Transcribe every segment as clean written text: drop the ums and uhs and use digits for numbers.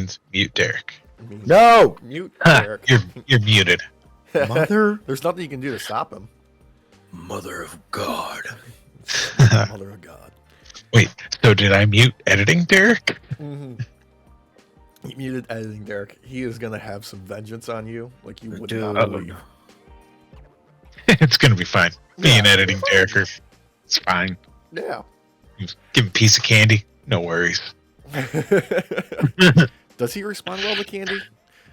means mute Derek. No! Mute Ha, Derek. you're muted. Mother? There's nothing you can do to stop him. Mother of God. Mother of God. Wait, so did I mute editing Derek? Mm-hmm. He muted editing Derek. He is going to have some vengeance on you like you would not Dude. believe. It's gonna be fine. Me and Yeah, editing it's Derek fine. it's fine. Yeah. Give him a piece of candy. No worries. Does he respond well to candy?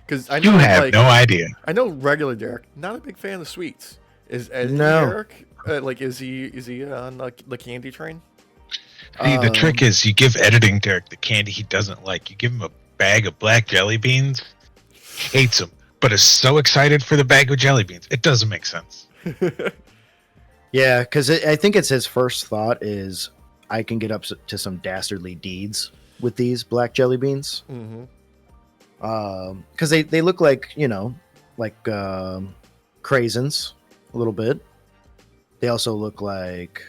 Because I know, You have no idea. I know regular Derek, not a big fan of sweets. Is editing No. Derek is he on the candy train? See, the trick is you give editing Derek the candy he doesn't like. You give him a bag of black jelly beans, hates them, but is so excited for the bag of jelly beans. It doesn't make sense. Yeah, because I think it's his first thought is I can get up to some dastardly deeds with these black jelly beans. Mm-hmm. Because they look like, like craisins a little bit. They also look like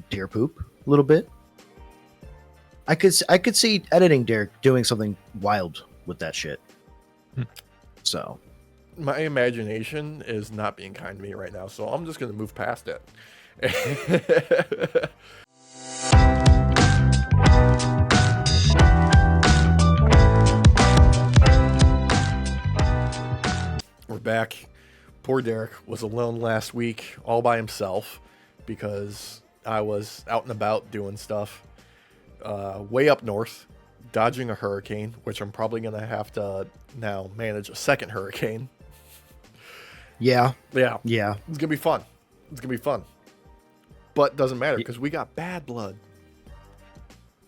deer poop a little bit. I could see editing Derek doing something wild with that shit. So My imagination is not being kind to me right now, so I'm just going to move past it. We're back. Poor Derek was alone last week, all by himself, because I was out and about doing stuff way up north, dodging a hurricane, which I'm probably going to have to now manage a second hurricane. yeah, Yeah. yeah. It's going to be fun. It's going to be fun. But doesn't matter because we got Bad Blood.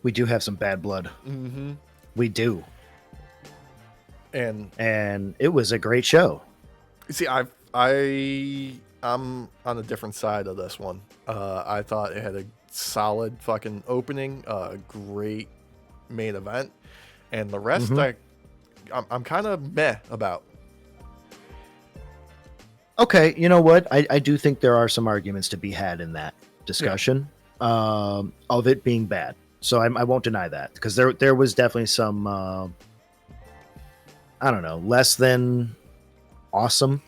We do have some bad blood. Mm-hmm. We do. And it was a great show. see, I'm on a different side of this one. I thought it had a solid fucking opening, great main event, and the rest I'm kind of meh about. Okay, you know what? I do think there are some arguments to be had in that discussion of it being bad. So I won't deny that because there was definitely some I don't know, less than awesome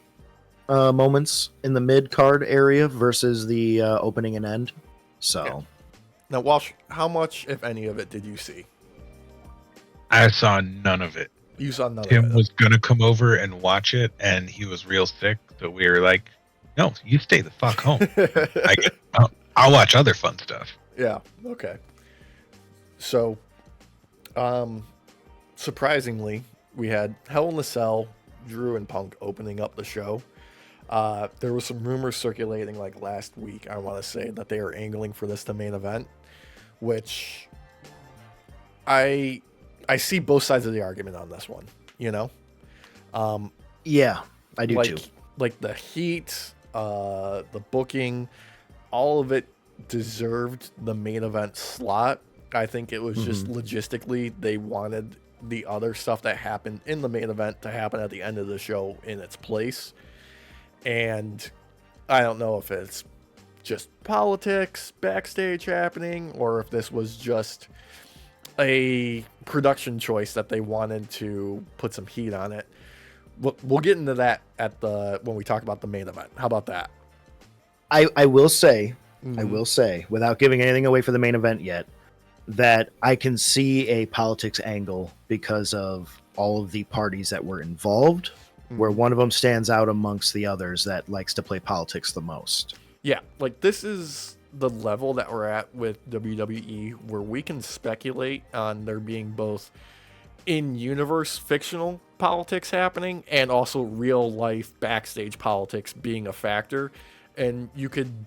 moments in the mid card area versus the opening and end. So Yeah. Now, Walsh, how much, if any, of it did you see? I saw none of it. You saw none Tim of it. was gonna come over and watch it, and he was real sick, so we were like, "No, you stay the fuck home. I'll watch other fun stuff." Yeah. Okay. So, surprisingly, we had Hell in a Cell, Drew and Punk opening up the show. There was some rumors circulating like last week, I want to say, that they are angling for this to main event, which I see both sides of the argument on this one, you know? yeah, I do too. Like the heat, the booking, all of it deserved the main event slot. I think it was just logistically they wanted the other stuff that happened in the main event to happen at the end of the show in its place. And I don't know if it's just politics backstage happening or if this was just a production choice that they wanted to put some heat on it. We'll get into that when we talk about the main event. How about that? I will say, without giving anything away for the main event yet, that I can see a politics angle because of all of the parties that were involved, where one of them stands out amongst the others that likes to play politics the most. Yeah, like this is the level that we're at with WWE where we can speculate on there being both in-universe fictional politics happening and also real-life backstage politics being a factor. And you could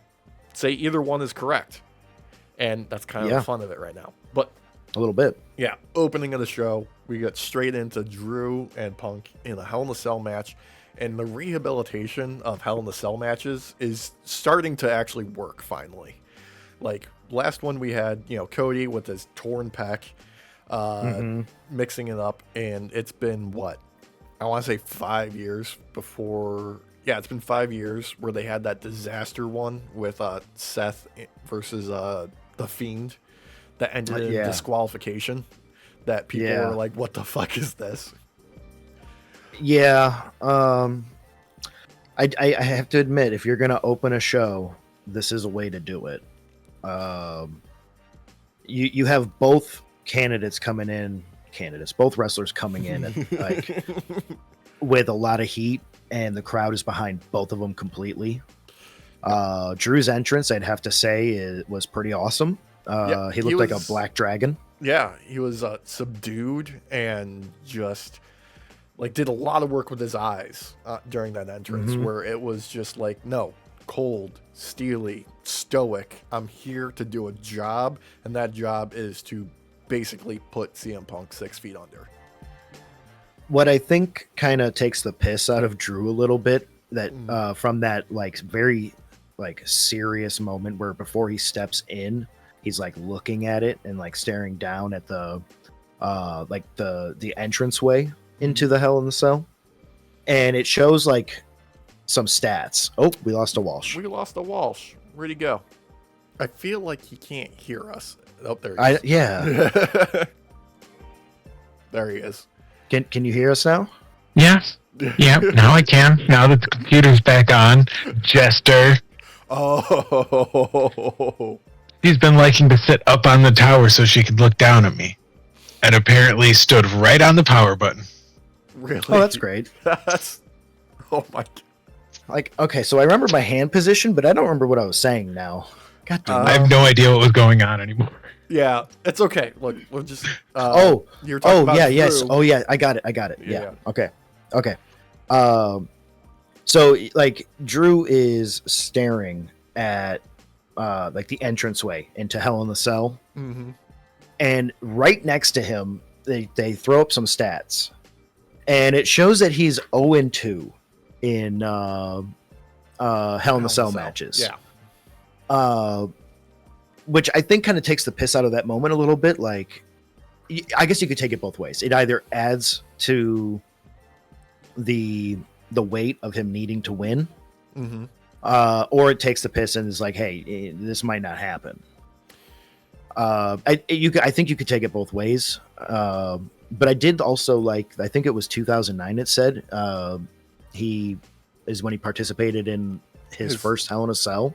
say either one is correct. And that's kind of the fun of it right now. But a little bit. Yeah, opening of the show, we got straight into Drew and Punk in a Hell in a Cell match. And the rehabilitation of Hell in a Cell matches is starting to actually work finally. Like last one we had, Cody with his torn pec, mixing it up. And it's been I want to say 5 years before. Yeah, it's been 5 years where they had that disaster one with Seth versus The Fiend that ended in disqualification. that people Yeah. were like, "What the fuck is this?" Yeah. I have to admit, if you're gonna open a show, this is a way to do it. You have both both wrestlers coming in and like with a lot of heat, and the crowd is behind both of them completely. Drew's entrance, I'd have to say, was pretty awesome. He looked like a black dragon. Yeah, he was subdued and just like did a lot of work with his eyes during that entrance, where it was just like, no, cold, steely, stoic. I'm here to do a job, and that job is to basically put CM Punk 6 feet under. What I think kind of takes the piss out of Drew a little bit, that from that like very like serious moment where before he steps in, he's like looking at it and like staring down at the like the entranceway into the Hell in the Cell, and it shows like some stats. Oh, we lost a Walsh. Where'd he go? I feel like he can't hear us. Oh, there he is. Yeah. There he is. Can you hear us now? Yeah. Yep. Now I can. Now that the computer's back on. Jester. Oh. She's been liking to sit up on the tower so she could look down at me. And apparently stood right on the power button. Really? Oh, that's great. Oh my God. Like, okay, so I remember my hand position, but I don't remember what I was saying now. God damn I have no idea what was going on anymore. Yeah, it's okay. Look, we'll just. You're talking about yeah, Drew. yes. Oh, yeah, I got it. Yeah. Okay. So like Drew is staring at like the entranceway into Hell in the Cell, and right next to him, they throw up some stats, and it shows that he's 0-2 in Hell in the Cell matches. Yeah. Which I think kind of takes the piss out of that moment a little bit. Like, I guess you could take it both ways. It either adds to the weight of him needing to win, or it takes the piss and is like, hey, this might not happen. I think you could take it both ways. But I did also like, I think it was 2009. It said he is when he participated in his first Hell in a Cell.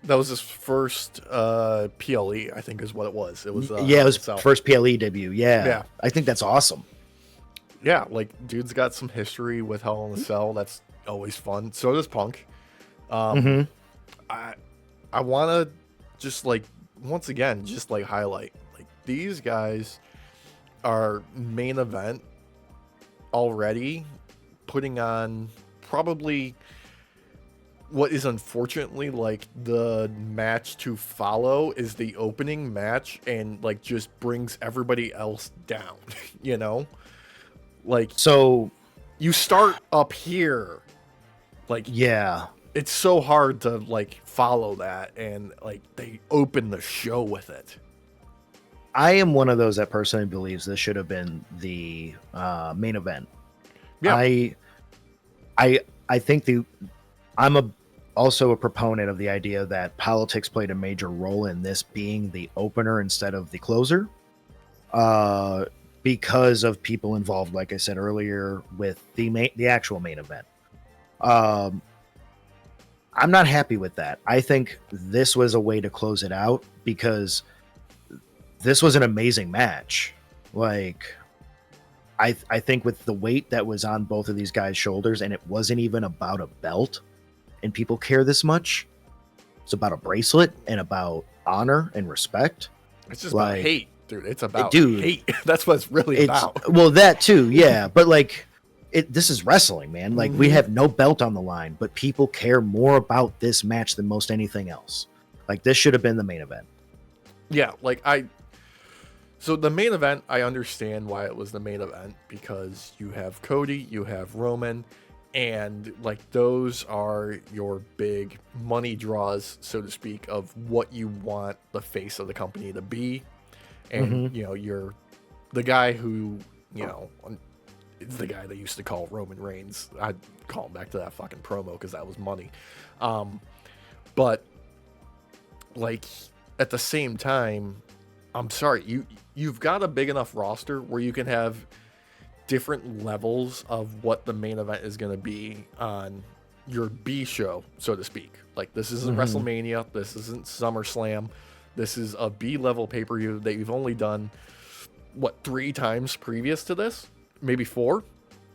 That was his first PLE, I think is what it was. It was it was first PLE debut. Yeah, I think that's awesome. Yeah, like dude's got some history with Hell in the Cell. That's always fun. So does Punk. I want to just like once again just like highlight like these guys are main event already, putting on probably what is unfortunately like the match to follow is the opening match, and like just brings everybody else down. You know, like, so you start up here, like, yeah, it's so hard to like follow that, and like they open the show with it. I am one of those that personally believes this should have been the main event. Yeah. I think I'm also a proponent of the idea that politics played a major role in this being the opener instead of the closer, because of people involved, like I said earlier, with the actual main event. I'm not happy with that. I think this was a way to close it out, because this was an amazing match. Like, I think with the weight that was on both of these guys' shoulders, and it wasn't even about a belt, and people care this much. It's about a bracelet and about honor and respect. It's just about hate, dude. It's about dude, hate. That's what it's really about. Well, that too, yeah. But like, this is wrestling, man. Like, we have no belt on the line, but people care more about this match than most anything else. Like, this should have been the main event. Yeah, like so the main event, I understand why it was the main event, because you have Cody, you have Roman, and like those are your big money draws, so to speak, of what you want the face of the company to be. And you know, you're the guy who, you know, it's the guy they used to call Roman Reigns. I'd call him back to that fucking promo because that was money. But like at the same time, I'm sorry, you've got a big enough roster where you can have different levels of what the main event is going to be on your B show, so to speak. Like, this isn't WrestleMania, this isn't SummerSlam, this is a B level pay-per-view that you've only done, what, 3 times previous to this? Maybe 4?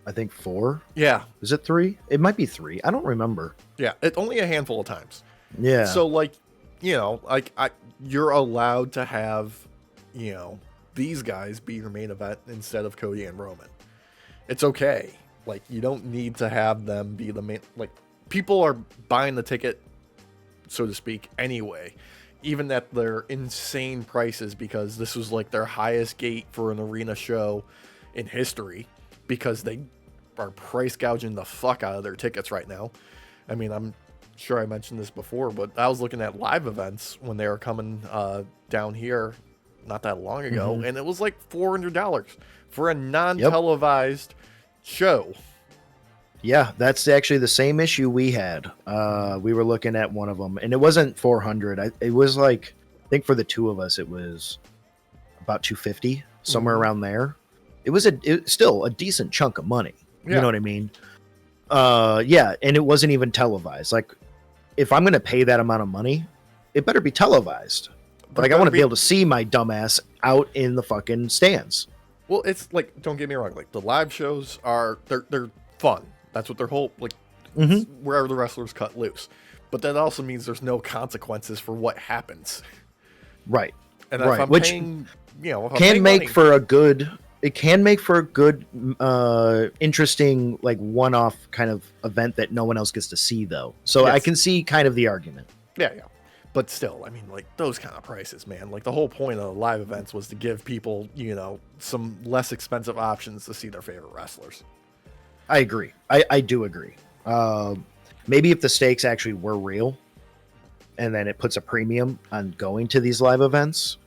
I think 4. Yeah. Is it 3? It might be 3. I don't remember. Yeah, it's only a handful of times. Yeah. So, like, you know, like, you're allowed to have, you know, these guys be your main event instead of Cody and Roman. It's okay. Like, you don't need to have them be the main. Like, people are buying the ticket, so to speak, anyway, even at their insane prices, because this was like their highest gate for an arena show in history, because they are price gouging the fuck out of their tickets right now. I mean, I'm sure I mentioned this before, but I was looking at live events when they were coming down here not that long ago, and it was like $400 for a non-televised show. Yeah, that's actually the same issue we had. We were looking at one of them, and it wasn't 400. It was like, I think for the two of us, it was about 250, somewhere around there. It was still a decent chunk of money. You know what I mean? Yeah, and it wasn't even televised. Like, if I'm going to pay that amount of money, it better be televised. Like, I want to be able to see my dumbass out in the fucking stands. Well, it's like, don't get me wrong, like, the live shows are, they're fun. That's what their whole, like, wherever the wrestlers cut loose. But that also means there's no consequences for what happens. Right. And if I'm paying, you know, if can I'm make money, for a good, it can make for a good, interesting, like, one-off kind of event that no one else gets to see, though. So I can see kind of the argument. Yeah. But still, I mean, like, those kind of prices, man. Like, the whole point of live events was to give people, you know, some less expensive options to see their favorite wrestlers. I agree. I do agree. Maybe if the stakes actually were real, and then it puts a premium on going to these live events,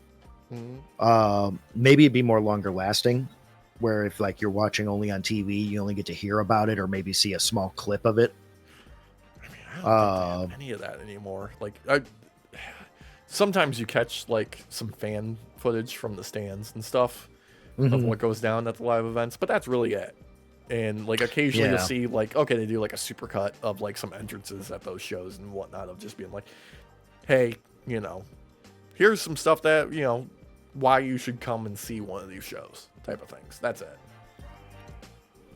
maybe it'd be more longer lasting, where if, like, you're watching only on TV, you only get to hear about it or maybe see a small clip of it. I mean, I don't think they have any of that anymore. Like, sometimes you catch, like, some fan footage from the stands and stuff of what goes down at the live events, but that's really it. And, like, occasionally you'll see, like, okay, they do, like, a supercut of, like, some entrances at those shows and whatnot, of just being like, hey, you know, here's some stuff that, you know, why you should come and see one of these shows type of things. That's it.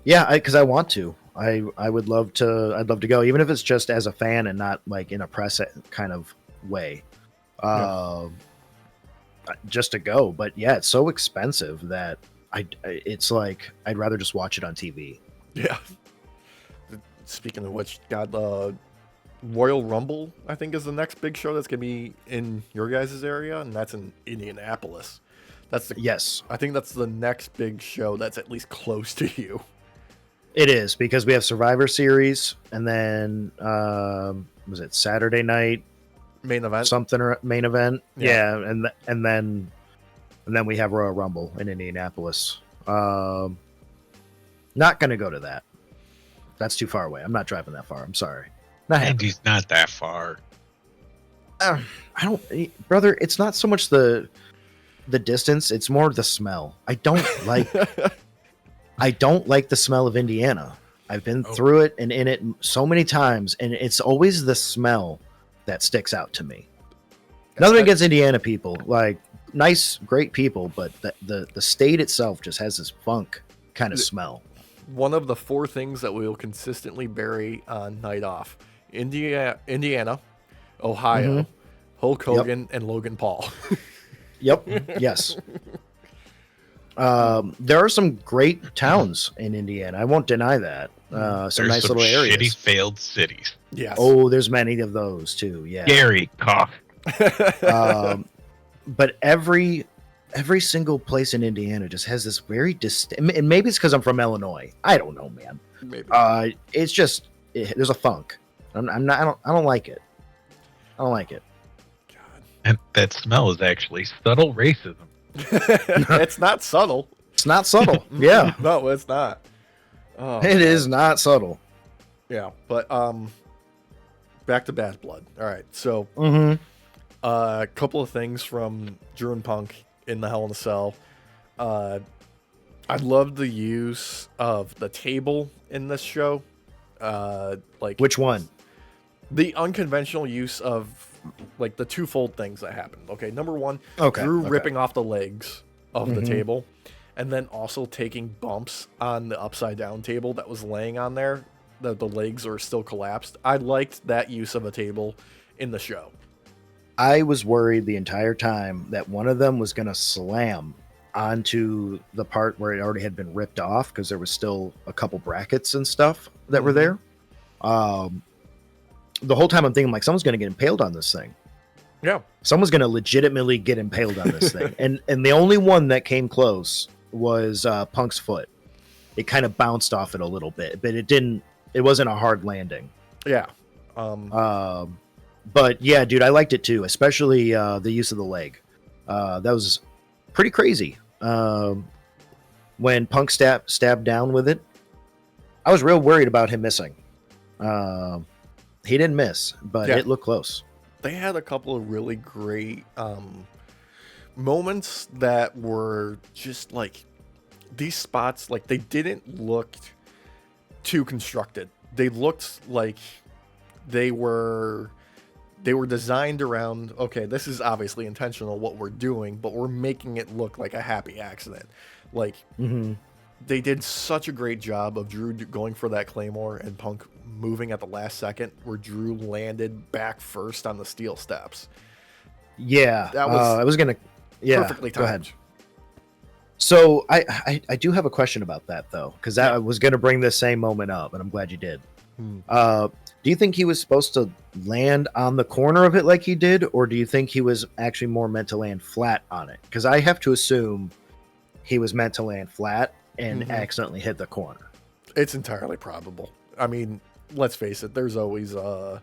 Yeah, because I want to. I would love to. I'd love to go, even if it's just as a fan and not, like, in a press kind of way. Just to go. But yeah, it's so expensive that it's like I'd rather just watch it on TV. Yeah. Speaking of which, got Royal Rumble, I think, is the next big show that's gonna be in your guys' area, and that's in Indianapolis. Yes, I think that's the next big show that's at least close to you. It is, because we have Survivor Series, and then was it Saturday night main event? Something or main event? Yeah, and then we have Royal Rumble in Indianapolis. Not gonna go to that. That's too far away. I'm not driving that far. I'm sorry. Indy's not that far. I don't, brother. It's not so much the distance. It's more the smell. I don't like. I don't like the smell of Indiana. I've been through it and in it so many times, and it's always the smell that sticks out to me. Nothing against Indiana people, like, nice, great people, but the state itself just has this funk kind of smell. One of the 4 things that we will consistently bury on Night Off: Indiana, Ohio, Hulk Hogan, and Logan Paul. Yep. Yes. There are some great towns in Indiana. I won't deny that. Some nice little areas. Shitty failed cities. Yes. Oh, there's many of those too. Yeah. Gary cough. But every single place in Indiana just has this very distinct. And maybe it's because I'm from Illinois. I don't know, man. Maybe. It's just there's a funk. I don't like it. I don't like it. God. And that smell is actually subtle racism. It's not subtle. It's not subtle. Yeah. No, it's not. Oh, it is not subtle. Yeah, but back to Bad Blood. All right, so a couple of things from Drew and Punk in the Hell in a Cell. I love the use of the table in this show. Like Which one? the unconventional use of like the twofold things that happened. Okay, number one, Okay, Drew okay. ripping off the legs of the Mhm. table, and then also taking bumps on the upside down table that was laying on there. The legs are still collapsed. I liked that use of a table in the show. I was worried the entire time that one of them was going to slam onto the part where it already had been ripped off because there was still a couple brackets and stuff that were there. The whole time I'm thinking like someone's going to get impaled on this thing. Yeah. Someone's going to legitimately get impaled on this thing. And the only one that came close was Punk's foot. It kind of bounced off it a little bit, but it wasn't a hard landing. Yeah. But yeah, dude, I liked it too, especially the use of the leg. That was pretty crazy. When Punk stabbed down with it, I was real worried about him missing. He didn't miss, but it looked close. They had a couple of really great moments that were just like these spots, like they didn't look too constructed. They looked like they were designed around, okay, this is obviously intentional what we're doing, but we're making it look like a happy accident. Like they did such a great job of Drew going for that Claymore and Punk moving at the last second where Drew landed back first on the steel steps. Yeah, that was I was gonna perfectly timed. Go ahead. So I do have a question about that though, because I was gonna bring this same moment up, and I'm glad you did. Do you think he was supposed to land on the corner of it like he did, or do you think he was actually more meant to land flat on it? Because I have to assume he was meant to land flat and accidentally hit the corner. It's entirely probable. I mean, let's face it. There's always the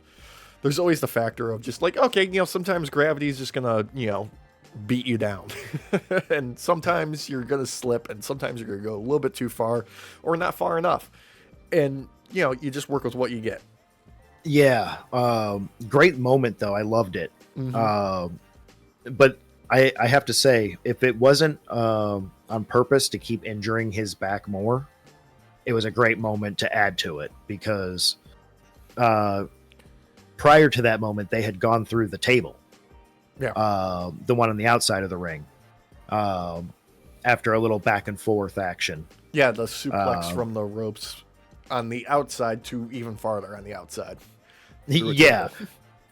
factor of just like, okay, sometimes gravity is just gonna, beat you down, and sometimes you're gonna slip, and sometimes you're gonna go a little bit too far or not far enough, and you just work with what you get. Yeah, great moment though. I loved it. But I have to say, if it wasn't on purpose to keep injuring his back more, it was a great moment to add to it, because prior to that moment, they had gone through the table. Yeah. The one on the outside of the ring. After a little back and forth action. Yeah, the suplex from the ropes on the outside to even farther on the outside. Yeah.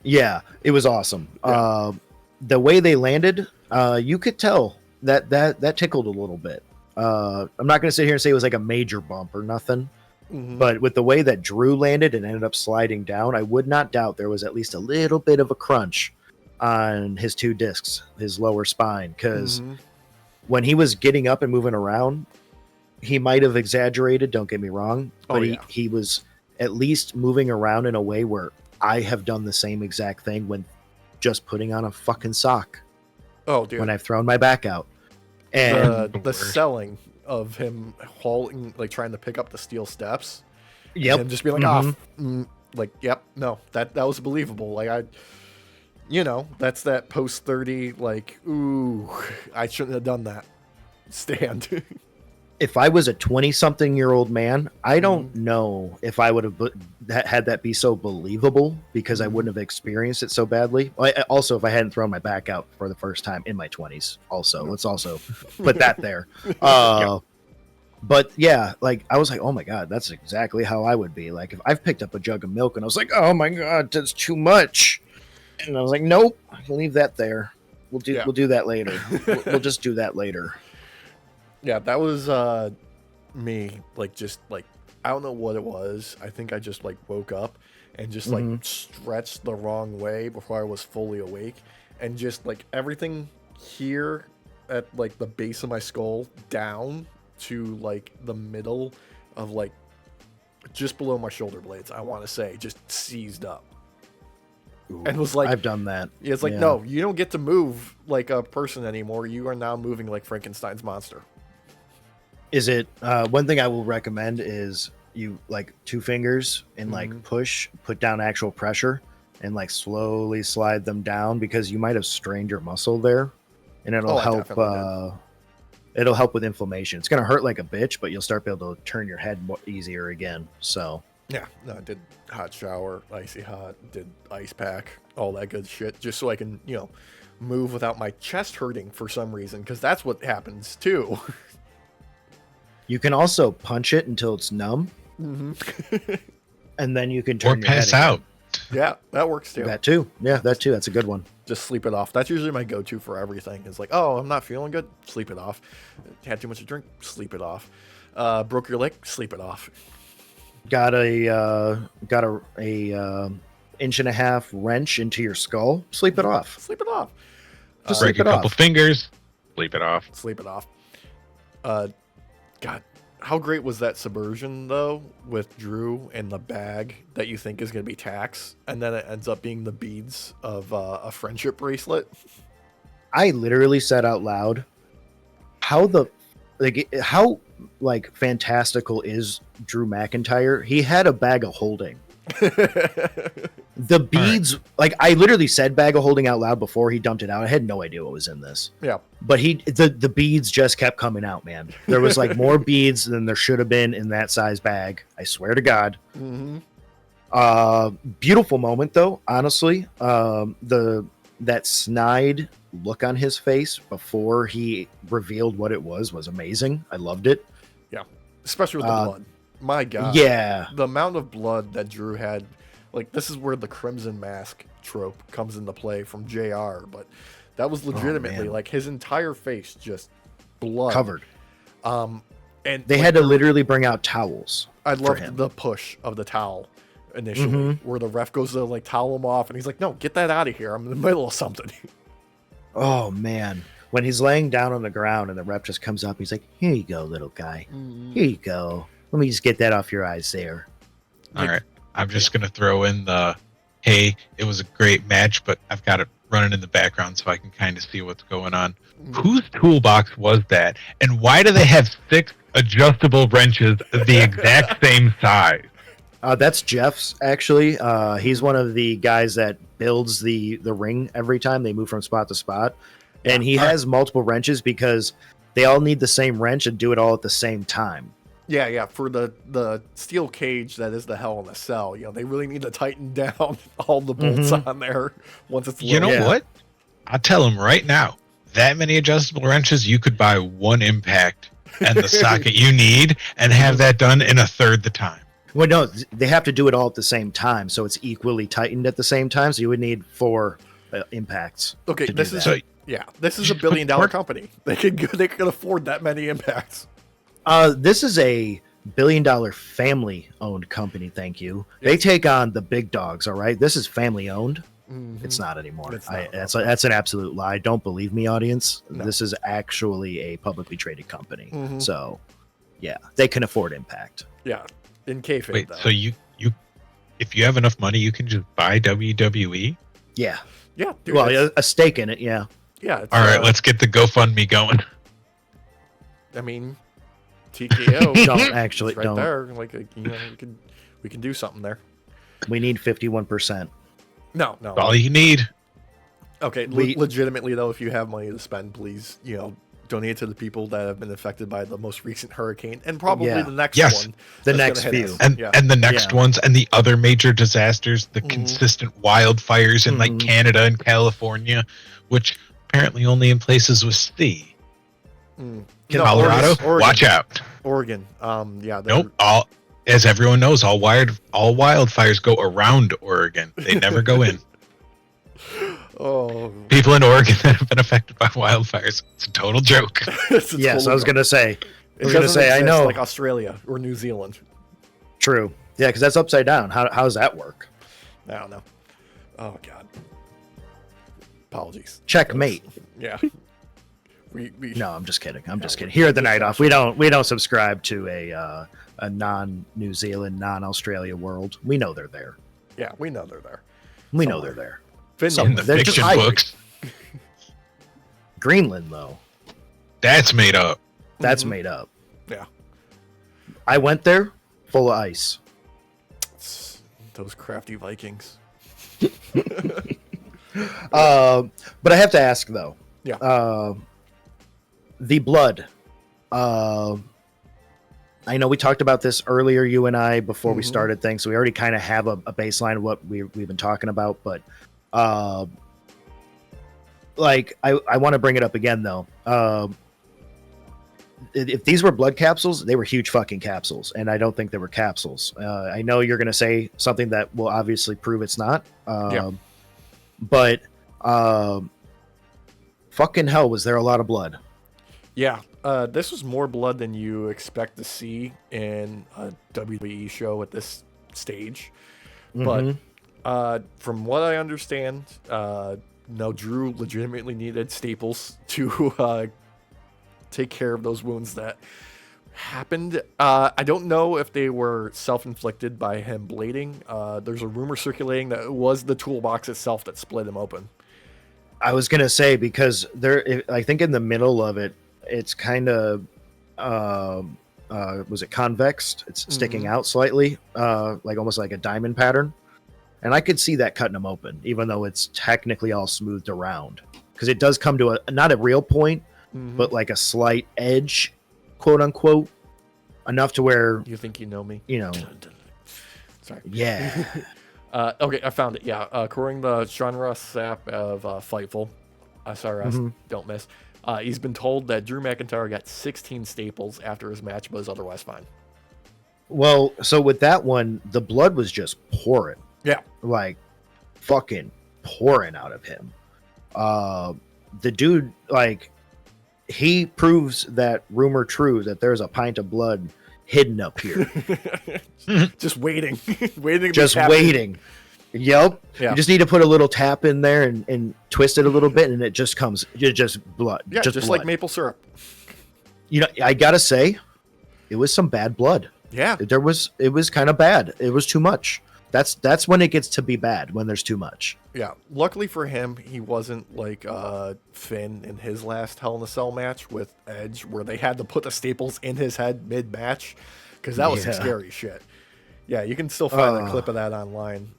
Yeah, it was awesome. Yeah. The way they landed, you could tell that tickled a little bit. I'm not going to sit here and say it was like a major bump or nothing, but with the way that Drew landed and ended up sliding down, I would not doubt there was at least a little bit of a crunch on his two discs, his lower spine, because when he was getting up and moving around, he might have exaggerated, don't get me wrong, but he was at least moving around in a way where I have done the same exact thing when just putting on a fucking sock. Oh, dude. When I've thrown my back out. And the selling of him hauling, like trying to pick up the steel steps. Yep. And just being like, yep, no, that was believable. Like that's that post 30, like, ooh, I shouldn't have done that. Stand. If I was a 20-something-year-old man, I don't know if I would have had that be so believable, because I wouldn't have experienced it so badly. Also, if I hadn't thrown my back out for the first time in my 20s, let's also put that there. But yeah, like I was like, oh my God, that's exactly how I would be. Like if I've picked up a jug of milk and I was like, oh my God, that's too much. And I was like, nope, I'll leave that there. We'll do that later. We'll just do that later. Yeah, that was me. Like, just like, I don't know what it was. I think I just like woke up and just like stretched the wrong way before I was fully awake, and just like everything here at like the base of my skull down to like the middle of like just below my shoulder blades, I want to say, just seized up. Ooh, and was like, I've done that. It's like, no, you don't get to move like a person anymore. You are now moving like Frankenstein's monster. Is it one thing I will recommend is you like two fingers and like put down actual pressure and like slowly slide them down, because you might have strained your muscle there. and it'll help. Definitely did. It'll help with inflammation. It's gonna hurt like a bitch, but you'll start be able to turn your head more easier again. So Yeah, no, I did hot shower, icy hot, did ice pack, all that good shit, just so I can, move without my chest hurting for some reason, because that's what happens too. you can also punch it until it's numb, and then you can turn Or your head pass out. Yeah, that works too. That too. Yeah, that too. That's a good one. Just sleep it off. That's usually my go-to for everything. It's like, oh, I'm not feeling good, sleep it off. Had too much to drink, sleep it off. Broke your leg, sleep it off. Got a inch and a half wrench into your skull. Sleep it off. Sleep it off. Just Break sleep a it couple off. fingers. Sleep it off. Sleep it off. God, how great was that subversion though with Drew and the bag that you think is going to be tax, and then it ends up being the beads of a friendship bracelet. I literally said out loud, how fantastical is Drew McIntyre? He had a bag of holding. The beads, I literally said bag of holding out loud before he dumped it out. I had no idea what was in this. Yeah. But the beads just kept coming out, man. There was more beads than there should have been in that size bag. I swear to God. Beautiful moment though, honestly. That snide look on his face before he revealed what it was amazing. I loved it. Yeah. Especially with the blood. My God. Yeah. The amount of blood that Drew had, this is where the Crimson Mask trope comes into play from JR, but that was legitimately his entire face just blood covered. And they had to literally bring out towels. I loved the push of the towel initially, where the ref goes to towel him off, and he's like, "No, get that out of here! I'm in the middle of something." Oh man. When he's laying down on the ground and the ref just comes up, he's like, "Here you go, little guy. Here you go. Let me just get that off your eyes there." All right. I'm just going to throw in hey, it was a great match, but I've got it running in the background so I can kind of see what's going on. Whose toolbox was that? And why do they have 6 adjustable wrenches the exact same size? That's Jeff's, actually. He's one of the guys that builds the ring every time they move from spot to spot. And he has multiple wrenches because they all need the same wrench and do it all at the same time. Yeah. For the steel cage that is the Hell in a Cell, they really need to tighten down all the bolts on there once it's You know what? I'll tell them right now. That many adjustable wrenches, you could buy one impact and the socket you need and have that done in a third the time. Well, no, they have to do it all at the same time, so it's equally tightened at the same time. So you would need 4 impacts. Okay, this is So, this is a $1 billion company. They could afford that many impacts. This is a $1 billion family-owned company. Thank you. Yeah. They take on the big dogs. All right, this is family-owned. It's not anymore. That's an absolute lie. Don't believe me, audience. No. This is actually a publicly traded company. So, yeah, they can afford Impact. Yeah, in kayfabe. Wait, though. so you, if you have enough money, you can just buy WWE? Yeah. Yeah. Dude, well, a stake in it. Yeah. Yeah. All right, let's get the GoFundMe going. I mean, TKO. Don't actually right don't. There, we can do something there. We need 51%. No. That's all you need. Okay, legitimately though, if you have money to spend, please, donate to the people that have been affected by the most recent hurricane and probably the next one. The next few. And the next ones and the other major disasters, the consistent wildfires in Canada and California, which apparently only in places with sea. Colorado, Oregon. Watch out. Oregon. Nope. As everyone knows, all wildfires go around Oregon. They never go in. Oh, people in Oregon that have been affected by wildfires. It's a total joke. Yes, I was going to say. I know. Like Australia or New Zealand. True. Yeah, because that's upside down. How does that work? I don't know. Oh God. Apologies. Checkmate. Yeah. No, I'm just kidding. I'm just kidding. Here at the Night Off, we don't subscribe to a non-New Zealand, non-Australia world. We know they're there. Yeah, we know they're there. We know they're there. In the fiction books. Greenland, though. That's made up. That's made up. Yeah. I went there, full of ice. Those crafty Vikings. But I have to ask, though. Yeah. The blood. I know we talked about this earlier, you and I, before we started things, so we already kind of have a baseline of what we've been talking about, but like I want to bring it up again though. If these were blood capsules, they were huge fucking capsules, and I don't think they were capsules. I know you're going to say something that will obviously prove it's not. But fucking hell, was there a lot of blood? Yeah. This was more blood than you expect to see in a WWE show at this stage. But from what I understand, no, Drew legitimately needed staples to take care of those wounds that happened. I don't know if they were self-inflicted by him bleeding. There's a rumor circulating that it was the toolbox itself that split him open. I was gonna say, because I think in the middle of it, it's kind of was it convexed? It's sticking out slightly, like almost like a diamond pattern. And I could see that cutting them open, even though it's technically all smoothed around, because it does come to not a real point, but like a slight edge, quote unquote, enough to where you think you know me. Sorry. Yeah. Okay, I found it. Yeah, according to Sean Ross Sapp of Fightful, SRS, don't miss. He's been told that Drew McIntyre got 16 staples after his match, but was otherwise fine. Well, so with that one, the blood was just pouring. Yeah. Like, fucking pouring out of him. The dude, like, he proves that rumor true that there's a pint of blood hidden up here. Just waiting. waiting. Just waiting. Yep. Yeah. You just need to put a little tap in there and twist it a little bit, and it just comes, just blood. Yeah, just blood. like maple syrup. You know, I gotta say, it was some bad blood. Yeah. It was kind of bad. It was too much. That's when it gets to be bad, when there's too much. Yeah. Luckily for him, he wasn't like Finn in his last Hell in a Cell match with Edge, where they had to put the staples in his head mid-match, because that was some scary shit. Yeah, you can still find a clip of that online.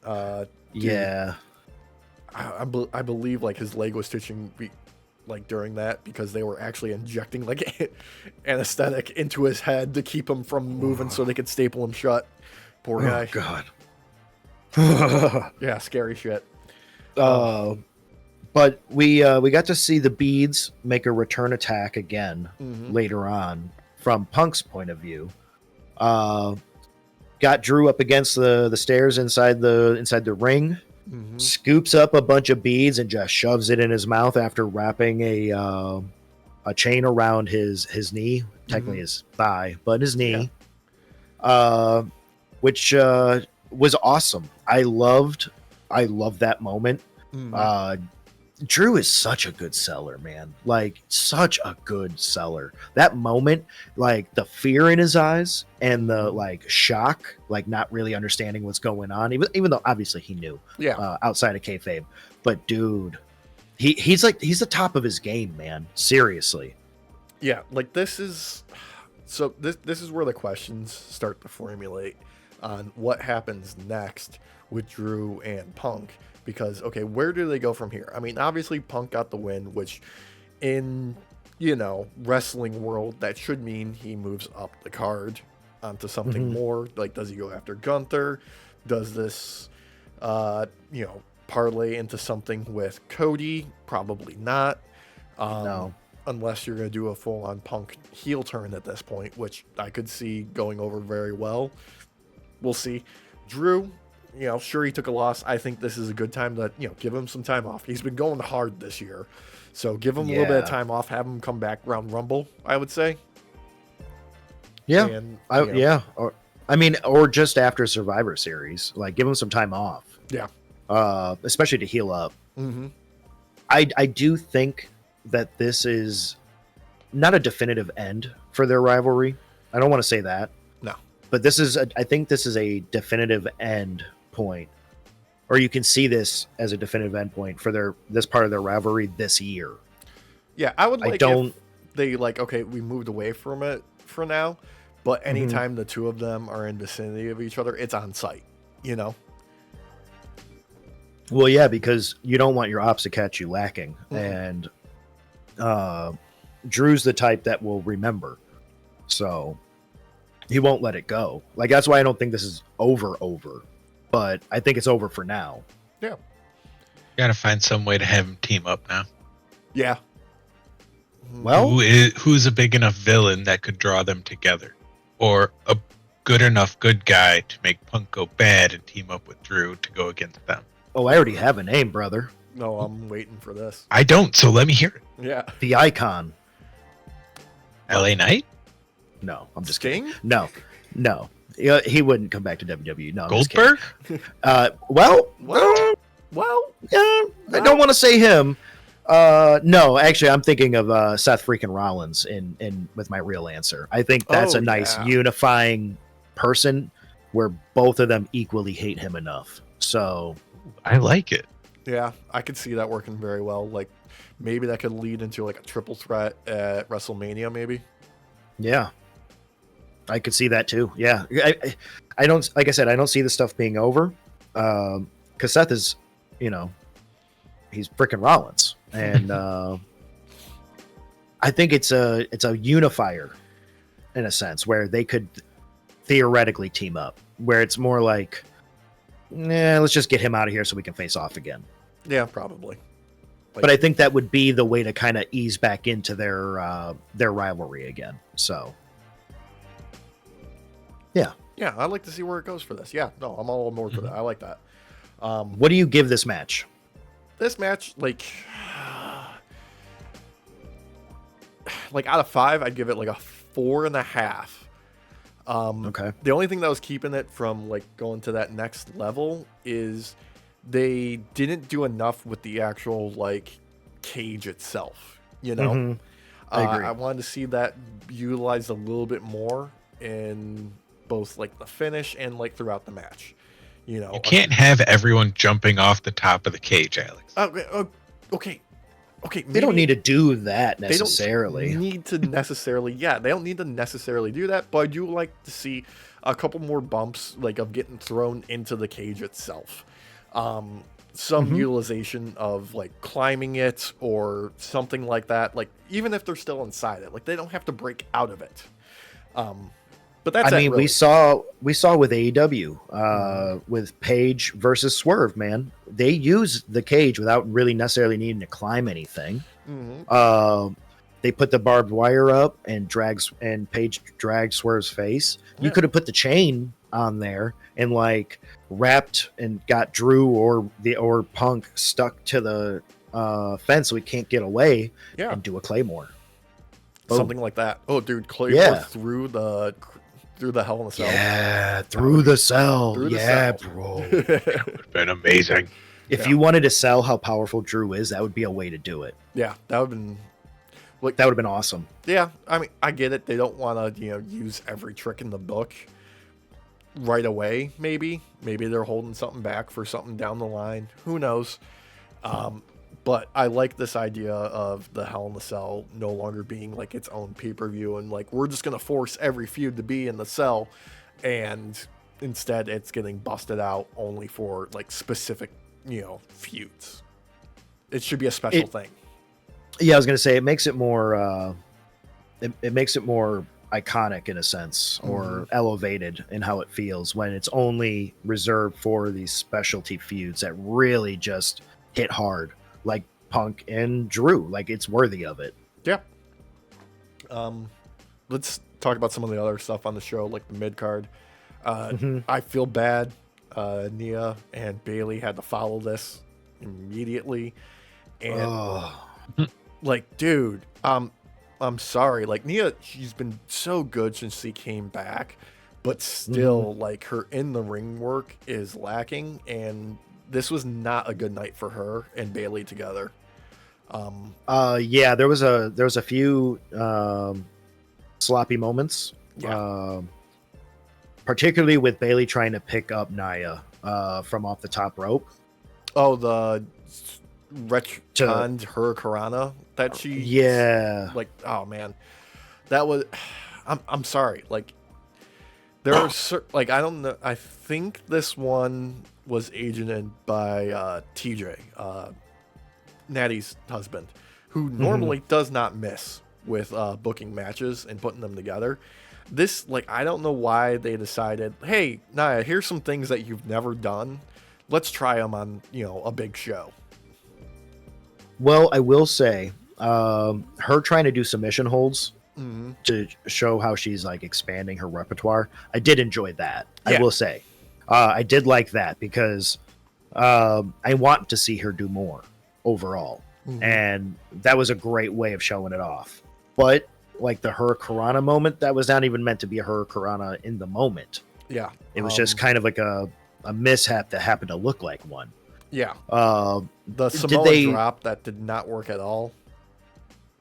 Yeah. I believe like his leg was twitching like during that, because they were actually injecting like anesthetic into his head to keep him from moving so they could staple him shut. Poor guy. Oh, God. Yeah, scary shit. But we got to see the beads make a return attack again later on from Punk's point of view. Got Drew up against the stairs inside the ring, scoops up a bunch of beads and just shoves it in his mouth after wrapping a chain around his knee, technically his thigh, but his knee, which was awesome. I loved that moment. Drew is such a good seller, man. Like, such a good seller. That moment, like the fear in his eyes and the like shock, like not really understanding what's going on, even though obviously he knew, outside of kayfabe. But dude, he's the top of his game, man. Seriously. Yeah, like this is where the questions start to formulate on what happens next with Drew and Punk. Because, okay, where do they go from here? I mean, obviously Punk got the win, which in, wrestling world, that should mean he moves up the card onto something more. Like, does he go after Gunther? Does this, parlay into something with Cody? Probably not. No. Unless you're going to do a full-on Punk heel turn at this point, which I could see going over very well. We'll see. Drew, sure, he took a loss. I think this is a good time to, give him some time off. He's been going hard this year. So give him a little bit of time off. Have him come back around Rumble, I would say. Yeah. And, or just after Survivor Series. Like, give him some time off. Yeah. Especially to heal up. I do think that this is not a definitive end for their rivalry. I don't want to say that. No. But I think this is a definitive end point, or you can see this as a definitive end point for this part of their rivalry this year. Yeah, I would like if they okay, we moved away from it for now, but anytime the two of them are in vicinity of each other, it's on site, Well, yeah, because you don't want your ops to catch you lacking, and Drew's the type that will remember, so he won't let it go. Like, that's why I don't think this is over, but I think it's over for now. Yeah. Gotta find some way to have him team up now. Yeah. Well, Who's a big enough villain that could draw them together, or a good enough good guy to make Punk go bad and team up with Drew to go against them? oh, I already have a name, brother. No, I'm waiting for this. I don't, so let me hear it. Yeah. The Icon. LA Knight? No, I'm just Sting? kidding. No. He wouldn't come back to WWE. No, I'm just Goldberg? kidding. Well, yeah, I don't want to say him. No, actually, I'm thinking of Seth freaking Rollins in with my real answer. I think that's a nice unifying person where both of them equally hate him enough. So I like it. Yeah, I could see that working very well. Like, maybe that could lead into like a triple threat at WrestleMania, maybe. Yeah, I could see that too. Yeah, I don't, like I said, I don't see the stuff being over. Because Seth is, he's freaking Rollins, and I think it's a unifier in a sense where they could theoretically team up. Where it's more like, let's just get him out of here so we can face off again. Yeah, probably. But I think that would be the way to kind of ease back into their rivalry again. So, yeah. Yeah, I'd like to see where it goes for this. Yeah, no, I'm all on board for that. I like that. What do you give this match? This match, like out of 5, I'd give it like a 4.5. Okay. The only thing that was keeping it from like going to that next level is they didn't do enough with the actual like cage itself. Mm-hmm. I agree. I wanted to see that utilized a little bit more in both like the finish and like throughout the match. You can't have everyone jumping off the top of the cage, Alex. Okay. They don't need to do that necessarily. They don't need to necessarily do that, but I do like to see a couple more bumps, like of getting thrown into the cage itself. Some utilization of like climbing it or something like that. Like, even if they're still inside it, like they don't have to break out of it. But that's, I mean, really. we saw with AEW, with Page versus Swerve, man. They use the cage without really necessarily needing to climb anything. They put the barbed wire up and Page dragged Swerve's face. You could have put the chain on there and like wrapped and got Drew or Punk stuck to the fence so he can't get away and do a Claymore. Something like that. Oh, dude, Claymore through the Hell in a Cell. Yeah, through the cell. Bro. That would have been amazing. If you wanted to sell how powerful Drew is, that would be a way to do it. Yeah, that would have been that would have been awesome. Yeah, I mean, I get it. They don't want to, use every trick in the book right away. Maybe they're holding something back for something down the line. Who knows? But I like this idea of the Hell in a Cell no longer being like its own pay-per-view and like we're just going to force every feud to be in the cell, and instead it's getting busted out only for like specific, feuds. It should be a special thing. Yeah, I was going to say it makes it more it makes it more iconic in a sense, or elevated in how it feels when it's only reserved for these specialty feuds that really just hit hard. Like Punk and Drew, like it's worthy of it. Yeah. Let's talk about some of the other stuff on the show, like the mid card. I feel bad. Nia and Bailey had to follow this immediately, and like, dude, I'm sorry. Like Nia, she's been so good since she came back, but still, like her in the ring work is lacking, and this was not a good night for her and Bailey together. Yeah, there was a few sloppy moments. Yeah. Particularly with Bailey trying to pick up Nia from off the top rope. Oh, the retconned Hurricanrana that she like, oh man. That was I'm sorry. Like there are like, I don't know, I think this one was agented by TJ, Natty's husband. who normally does not miss with booking matches and putting them together. This, like, I don't know why they decided, hey, Nia, here's some things that you've never done. Let's try them on, a big show. Well, I will say, her trying to do submission holds to show how she's like expanding her repertoire, I did enjoy that. Yeah. I will say, I did like that because I want to see her do more overall, and that was a great way of showing it off. But like the Hurricanrana moment, that was not even meant to be a Hurricanrana in the moment. Yeah, it was just kind of like a mishap that happened to look like one. Yeah. The Samoa drop that did not work at all.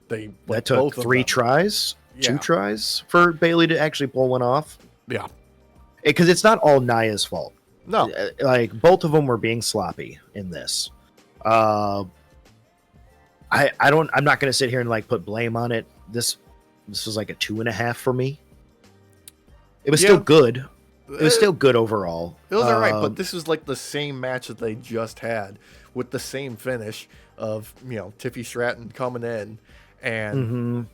That took 3 tries, 2 tries for Bayley to actually pull one off. Yeah. Because it's not all Nia's fault. No. Like, both of them were being sloppy in this. I'm not going to sit here and like put blame on it. This was like a 2.5 for me. It was still good. It was still good overall. It was all right, but this was like the same match that they just had with the same finish of, Tiffy Stratton coming in and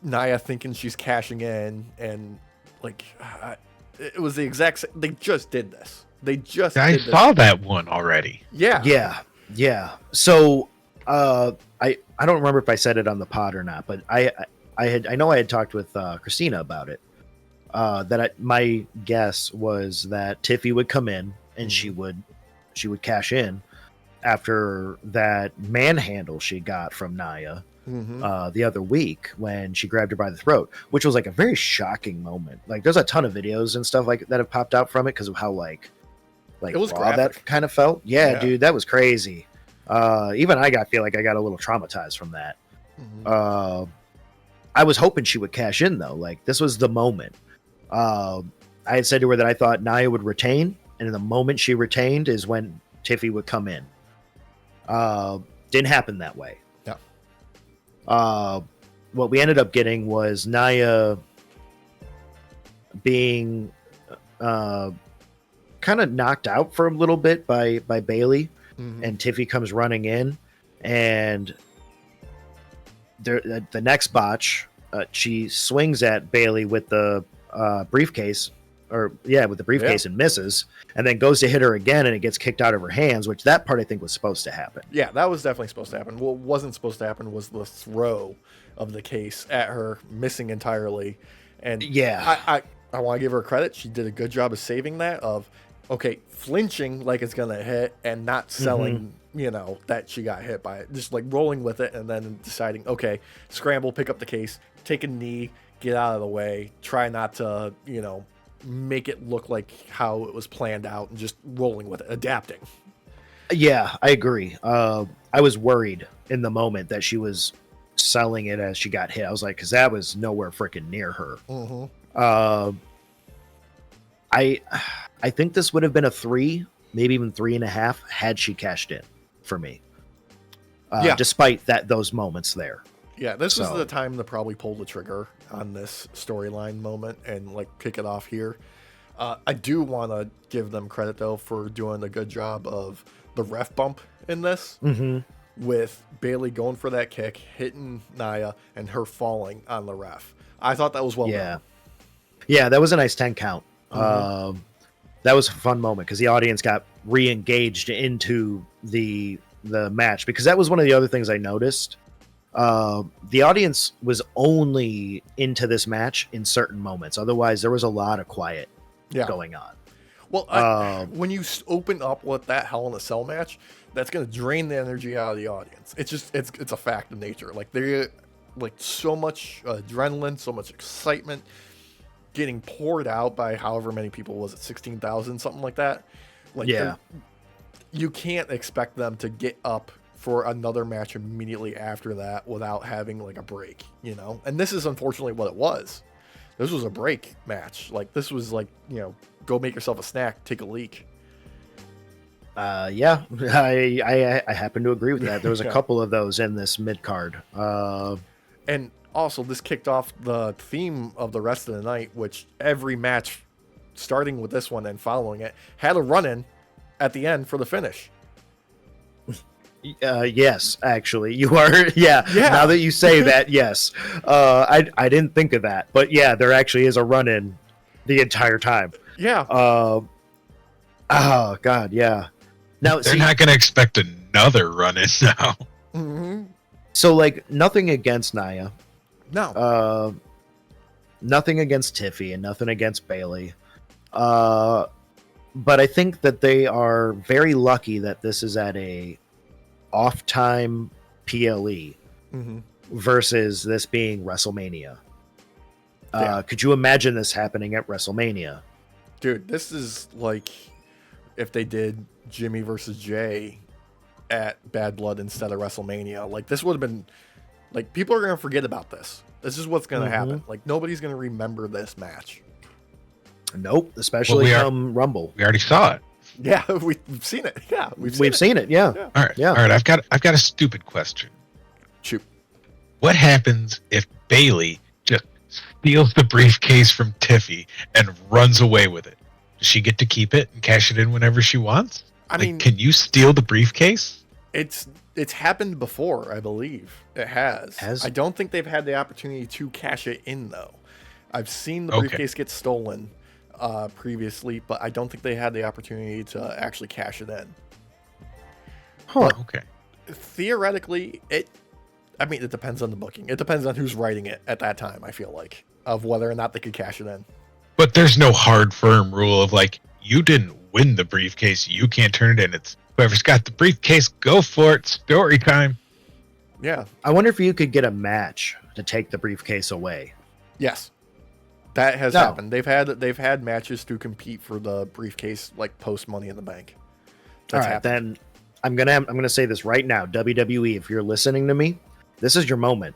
Nia thinking she's cashing in, and like it was the exact same. They just did this. I saw that one already. Yeah. So I don't remember if I said it on the pod or not, but I know I had talked with Christina about it. My guess was that Tiffy would come in and she would cash in after that manhandle she got from Nia the other week when she grabbed her by the throat, which was like a very shocking moment. Like, there's a ton of videos and stuff like that have popped out from it because of how like it was raw that kind of felt. Yeah, dude, that was feel like I got a little traumatized from that. I was hoping she would cash in though. Like, this was the moment. I had said to her that I thought Nia would retain, and in the moment she retained is when Tiffy would come in. Didn't happen that way. Yeah. What we ended up getting was Nia being kind of knocked out for a little bit by Bayley, and Tiffy comes running in, and the next botch, she swings at Bayley with the briefcase, and misses, and then goes to hit her again, and it gets kicked out of her hands, which that part I think was supposed to happen. Yeah, that was definitely supposed to happen. What wasn't supposed to happen was the throw of the case at her, missing entirely. And I want to give her credit. She did a good job of saving that, of flinching like it's gonna hit and not selling that she got hit by it, just like rolling with it, and then deciding, scramble, pick up the case, take a knee, get out of the way, try not to, make it look like how it was planned out, and just rolling with it, adapting. Yeah, I agree. I was worried in the moment that she was selling it as she got hit. I was like, because that was nowhere freaking near her. I think this would have been a 3, maybe even 3.5 had she cashed in for me. Despite those moments there. Yeah, this was the time to probably pull the trigger on this storyline moment and like kick it off here. I do want to give them credit though for doing a good job of the ref bump in this, with Bayley going for that kick, hitting Nia, and her falling on the ref. I thought that was well done. Yeah, that was a nice 10 count. That was a fun moment because the audience got re-engaged into the match, because that was one of the other things I noticed. The audience was only into this match in certain moments. Otherwise, there was a lot of quiet going on. Well, when you open up with that Hell in a Cell match, that's going to drain the energy out of the audience. It's just, it's a fact of nature. Like, they're like so much adrenaline, so much excitement getting poured out by however many people, was it 16,000, something like that? Like, you can't expect them to get up for another match immediately after that without having like a break, And this is unfortunately what it was. This was a break match. Like, this was like, go make yourself a snack, take a leak. I happen to agree with that. There was a couple of those in this mid card. And also, this kicked off the theme of the rest of the night, which every match, starting with this one and following it, had a run-in at the end for the finish. Yes, actually, you are. Yeah. Yeah. Now that you say that, yes. I didn't think of that, but yeah, there actually is a run-in the entire time. Yeah. Oh God, yeah. Now They're not going to expect another run-in now. Mm-hmm. so like nothing against Nia, No. nothing against Tiffy, and nothing against Bailey. But I think that they are very lucky that this is at a off-time PLE Mm-hmm. versus this being WrestleMania. Yeah. Could you imagine this happening at WrestleMania? Dude, this is like if they did Jimmy versus Jay at Bad Blood instead of WrestleMania. Like, this would have been, like, people are going to forget about this. This is what's going to happen. Like, nobody's going to remember this match. Nope, especially come Rumble. We already saw it. Yeah, we've seen it. Yeah, we've seen it. Yeah. All right. Yeah. All right. I've got a stupid question. Shoot. What happens if Bailey just steals the briefcase from Tiffy and runs away with it? Does she get to keep it and cash it in whenever she wants? I mean, can you steal the briefcase? It's happened before, I believe. It has. I don't think they've had the opportunity to cash it in, though. I've seen the briefcase get stolen previously, but I don't think they had the opportunity to actually cash it in. Huh. But okay. Theoretically, it depends on the booking. It depends on who's writing it at that time, I feel like, of whether or not they could cash it in. But there's no hard, firm rule of, like, you didn't win the briefcase, you can't turn it in. It's whoever's got the briefcase, go for it. Story time. Yeah. I wonder if you could get a match to take the briefcase away. Yes. That has happened. They've had matches to compete for the briefcase, like post Money in the Bank. That's all right, then I'm gonna say this right now. WWE, if you're listening to me, this is your moment.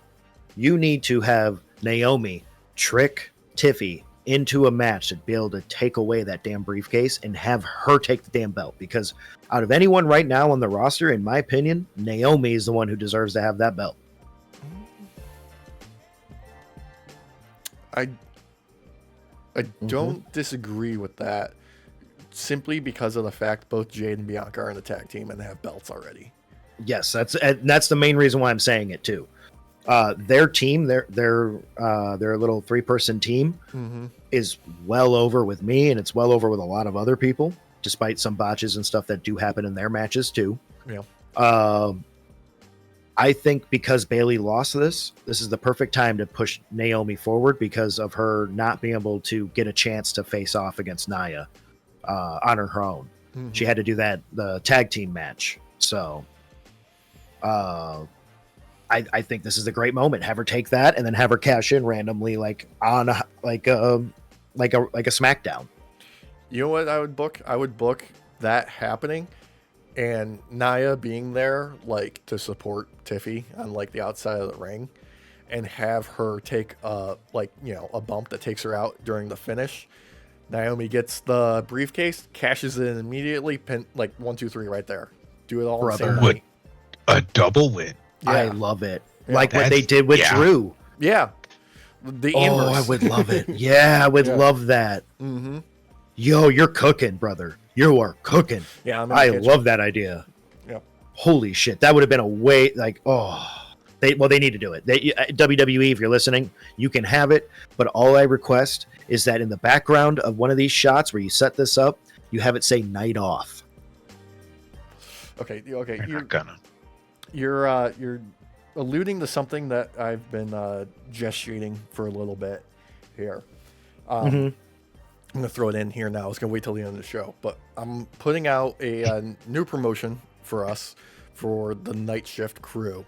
You need to have Naomi trick Tiffy into a match to be able to take away that damn briefcase and have her take the damn belt, because out of anyone right now on the roster, in my opinion, Naomi is the one who deserves to have that belt. I don't disagree with that, simply because of the fact both Jade and Bianca are in the tag team and have belts already. Yes, that's the main reason why I'm saying it too. Their team, their little 3-person team is well over with me, and it's well over with a lot of other people, despite some botches and stuff that do happen in their matches too. Yeah. I think because Bailey lost this is the perfect time to push Naomi forward because of her not being able to get a chance to face off against Nia on her own. She had to do the tag team match. So I think this is a great moment. Have her take that and then have her cash in randomly, like on a SmackDown. You know what I would book? I would book that happening and Nia being there, like, to support Tiffy on, like, the outside of the ring, and have her take a bump that takes her out during the finish. Naomi gets the briefcase, cashes it in immediately, pin, like 1, 2, 3 right there. Do it all in the same night. A double win. Yeah. I love it. Yeah, like what they did with Drew. Yeah. I would love it. Yeah, I would love that. Yo, you're cooking, brother. You are cooking. Yeah, I love that idea. Yep. Holy shit, that would have been a way, like, they need to do it. WWE, if you're listening, you can have it, but all I request is that in the background of one of these shots where you set this up, you have it say "Night Off." Okay. You're You're alluding to something that I've been gestating for a little bit here. I'm going to throw it in here now. I was going to wait till the end of the show, but I'm putting out a new promotion for us for the Night Shift crew,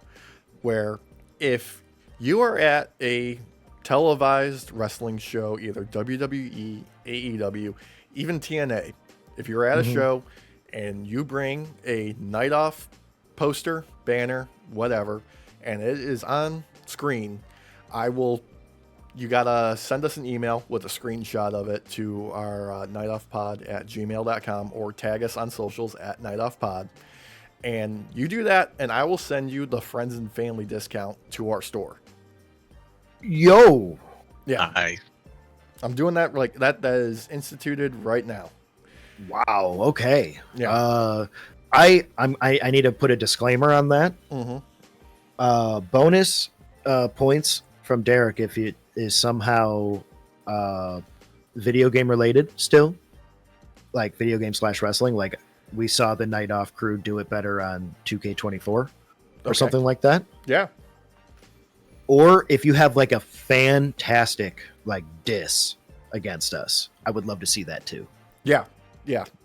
where if you are at a televised wrestling show, either WWE, AEW, even TNA, if you're at a show and you bring a Night Off poster, banner, whatever, and it is on screen, you gotta send us an email with a screenshot of it to our nightoffpod@gmail.com or tag us on socials at nightoffpod. And you do that, and I will send you the friends and family discount to our store. Yo. Yeah. Nice. I'm doing that that is instituted right now. Wow. Okay. Yeah. I need to put a disclaimer on that. Bonus points from Derek if it is somehow video game related still, like video game / wrestling. Like we saw the Night Off crew do it better on 2K24 or something like that. Yeah. Or if you have like a fantastic like diss against us, I would love to see that too. Yeah,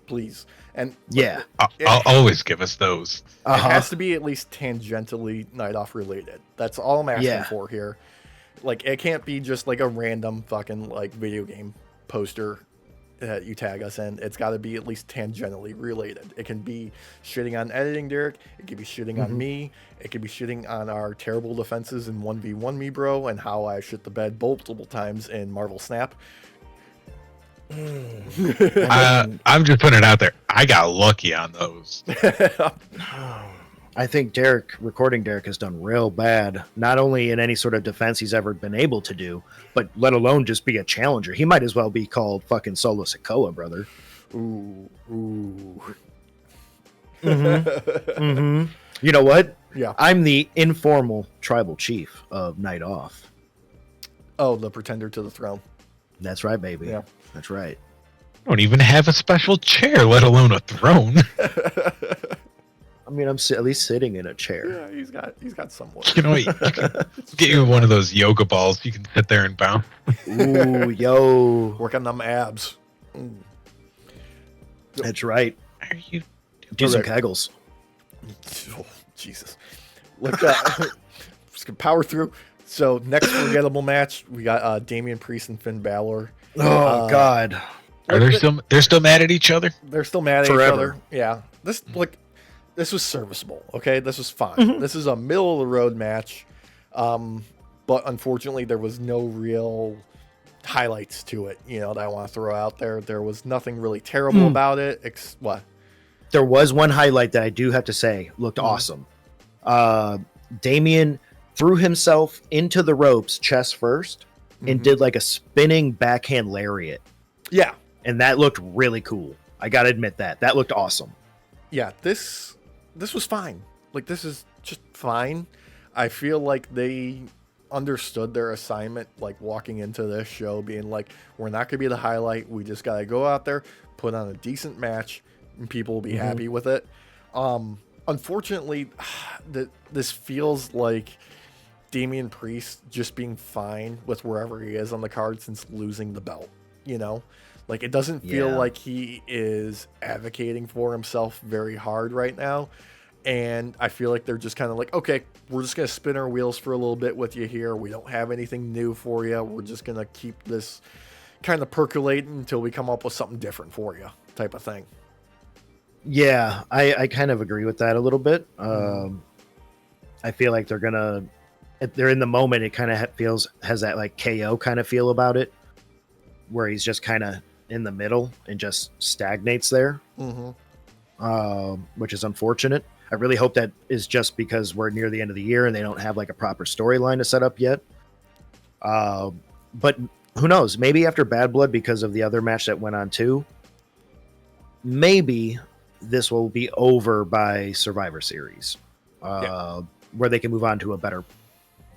please. And yeah, I'll always give us those. It has to be at least tangentially Night Off related. That's all I'm asking for here. Like, it can't be just like a random fucking like video game poster that you tag us in. It's got to be at least tangentially related. It can be shitting on editing, Derek. It could be shitting on me. It could be shitting on our terrible defenses in 1v1 me, bro, and how I shit the bed multiple times in Marvel Snap. I'm just putting it out there. I got lucky on those. I think recording Derek has done real bad, not only in any sort of defense he's ever been able to do, but let alone just be a challenger. He might as well be called fucking Solo Sikoa, brother. Ooh. You know what? Yeah. I'm the informal tribal chief of Night Off. Oh, the pretender to the throne. That's right, baby. Yeah. That's right. Don't even have a special chair, let alone a throne. I mean, I'm at least sitting in a chair. Yeah, he's got somewhat. You know what? You can get you one of those yoga balls. You can sit there and bounce. Ooh, yo. Work on them abs. That's right. Are you? Do some kegels. Oh, Jesus. Look, just gonna power through. So next forgettable match, we got Damian Priest and Finn Balor. Oh God. Are they're still mad at each other? They're still mad at each other. Yeah. This was serviceable. Okay, this was fine. This is a middle of the road match, but unfortunately there was no real highlights to it. You know that I want to throw out there. There was nothing really terrible about it. What? There was one highlight that I do have to say looked awesome. Damian threw himself into the ropes chest first and did like a spinning backhand lariat. Yeah. And that looked really cool. I got to admit that looked awesome. Yeah, this was fine. Like, this is just fine. I feel like they understood their assignment, like walking into this show being like, we're not going to be the highlight. We just got to go out there, put on a decent match, and people will be happy with it. Unfortunately, this feels like Damian Priest just being fine with wherever he is on the card since losing the belt, you know? Like, it doesn't feel like he is advocating for himself very hard right now. And I feel like they're just kind of like, okay, we're just going to spin our wheels for a little bit with you here. We don't have anything new for you. We're just going to keep this kind of percolating until we come up with something different for you type of thing. Yeah, I kind of agree with that a little bit. I feel like they're in the moment. It kind of has that like KO kind of feel about it, where he's just kind of in the middle and just stagnates there, which is unfortunate. I really hope that is just because we're near the end of the year and they don't have like a proper storyline to set up yet. But who knows? Maybe after Bad Blood, because of the other match that went on too, maybe this will be over by Survivor Series, where they can move on to a better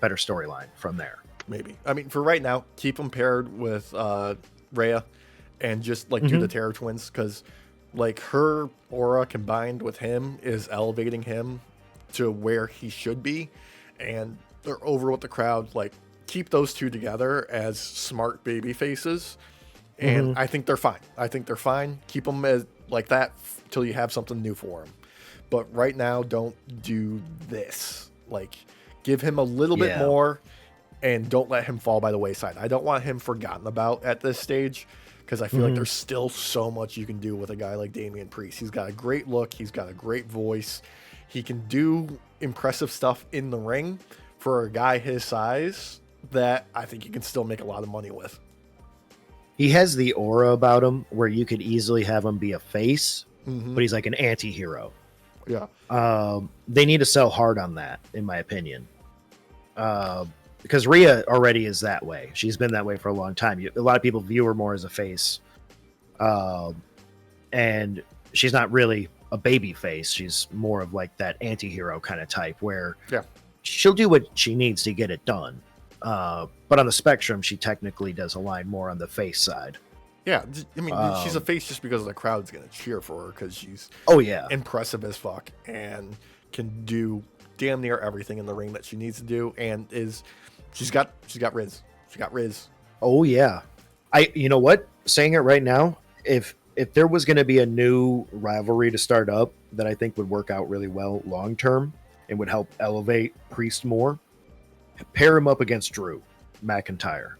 storyline from there. Maybe. I mean, for right now, keep them paired with Rhea and just like do the Terror Twins, because like her aura combined with him is elevating him to where he should be, and they're over with the crowd. Like, keep those two together as smart baby faces, and I think they're fine. Keep them as like that till you have something new for him. But right now, don't do this. Like, give him a little bit more, and don't let him fall by the wayside. I don't want him forgotten about at this stage, because I feel like there's still so much you can do with a guy like Damian Priest. He's got a great look. He's got a great voice. He can do impressive stuff in the ring for a guy his size that I think you can still make a lot of money with. He has the aura about him where you could easily have him be a face, but he's like an anti-hero. Yeah. They need to sell hard on that, in my opinion. Because Rhea already is that way. She's been that way for a long time. A lot of people view her more as a face. And she's not really a baby face. She's more of like that anti-hero kind of type where Yeah. she'll do what she needs to get it done. But on the spectrum, she technically does align more on the face side. Yeah, I mean, she's a face just because the crowd's gonna cheer for her because she's impressive as fuck and can do damn near everything in the ring that she needs to do, and she's got Riz. She got Riz. Oh yeah, you know what? Saying it right now, if there was going to be a new rivalry to start up that I think would work out really well long term and would help elevate Priest more, pair him up against Drew McIntyre.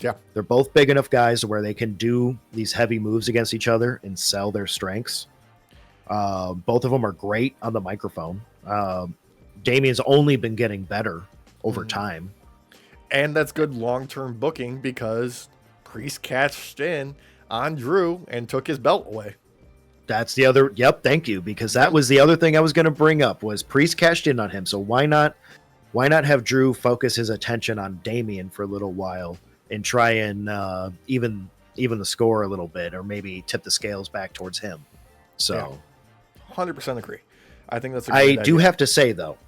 Yeah, they're both big enough guys where they can do these heavy moves against each other and sell their strengths. Both of them are great on the microphone. Damien's only been getting better over time. And that's good long-term booking because Priest cashed in on Drew and took his belt away. That's the other. Yep, thank you, because that was the other thing I was going to bring up was Priest cashed in on him. So why not have Drew focus his attention on Damien for a little while and try and even the score a little bit, or maybe tip the scales back towards him. So, 100% agree. I think that's. I do have to say though.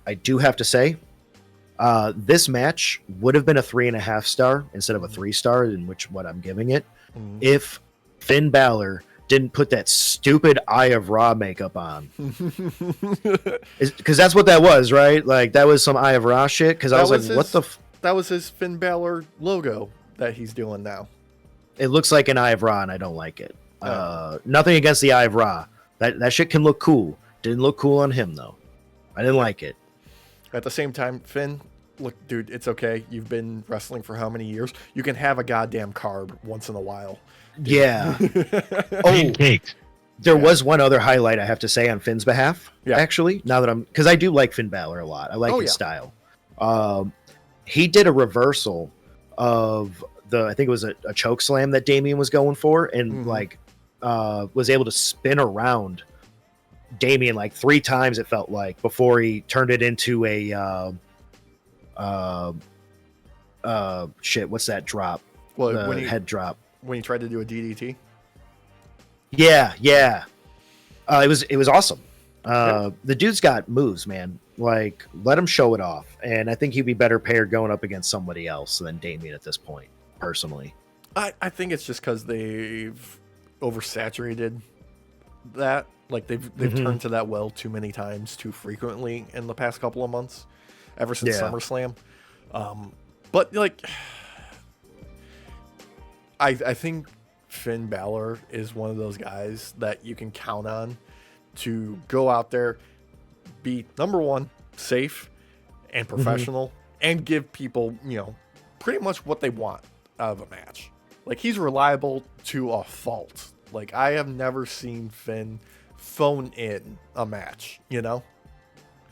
This match would have been a 3.5 star instead of a 3 star, in which what I'm giving it, if Finn Balor didn't put that stupid Eye of Ra makeup on. Because that's what that was, right? Like that was some Eye of Ra shit. Because I was like, what the? That was his Finn Balor logo that he's doing now. It looks like an Eye of Ra, and I don't like it. Nothing against the Eye of Ra. That shit can look cool. Didn't look cool on him though. I didn't like it. At the same time, Finn, look, dude, it's okay. You've been wrestling for how many years? You can have a goddamn carb once in a while. Dude. Yeah. There was one other highlight I have to say on Finn's behalf. Yeah. Actually, now that because I do like Finn Balor a lot. I like his style. He did a reversal of I think it was a choke slam that Damien was going for, and was able to spin around Damien like 3 times, it felt like, before he turned it into a what's that drop? Well, head drop. When he tried to do a DDT? Yeah. It was awesome. The dude's got moves, man. Like, let him show it off. And I think he'd be better paired going up against somebody else than Damien at this point, personally. I think it's just because they've oversaturated that. Like they've turned to that well too many times, too frequently in the past couple of months, ever since SummerSlam. But like, I think Finn Balor is one of those guys that you can count on to go out there, be number one, safe and professional, and give people, pretty much what they want out of a match. Like, he's reliable to a fault. Like, I have never seen Finn phone in a match,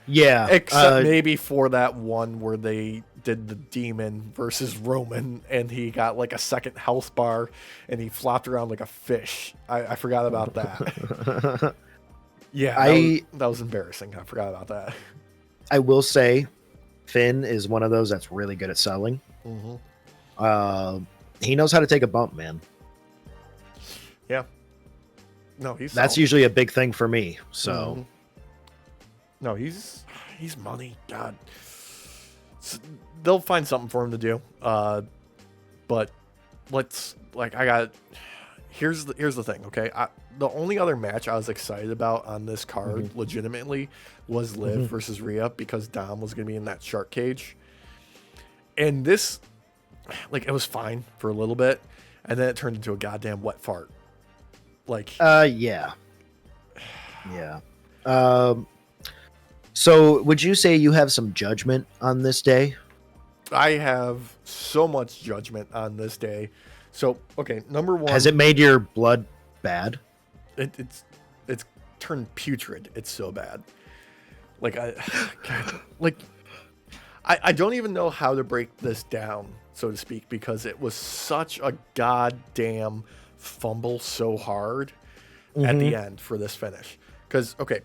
Yeah. Except maybe for that one where they did the Demon versus Roman and he got like a second health bar and he flopped around like a fish. I forgot about that. Yeah, that was embarrassing. I forgot about that. I will say Finn is one of those that's really good at selling. He knows how to take a bump, man. Yeah. No, that's usually a big thing for me. So no, he's money. God, they'll find something for him to do. But here's the thing. Okay, the only other match I was excited about on this card, legitimately, was Liv versus Rhea, because Dom was going to be in that shark cage, and this, it was fine for a little bit, and then it turned into a goddamn wet fart. Yeah. So would you say you have some judgment on this day? I have so much judgment on this day. So, okay, number one. Has it made your blood bad? It's turned putrid. It's so bad. I don't even know how to break this down, so to speak, because it was such a goddamn fumble so hard at the end for this finish. Because, okay,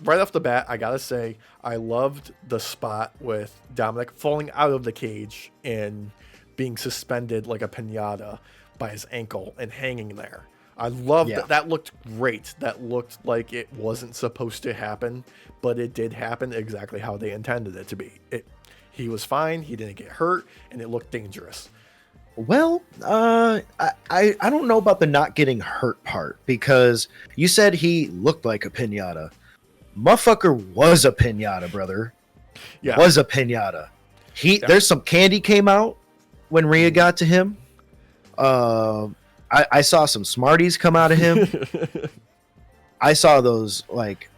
right off the bat, I gotta say, I loved the spot with Dominic falling out of the cage and being suspended like a piñata by his ankle and hanging there. I loved that. That looked great. That looked like it wasn't supposed to happen, but it did happen exactly how they intended it to be. He was fine. He didn't get hurt, and it looked dangerous. Well, I don't know about the not getting hurt part, because you said he looked like a pinata. Motherfucker was a pinata, brother. Yeah. Was a pinata. There's some candy came out when Rhea got to him. I saw some Smarties come out of him. I saw those, like,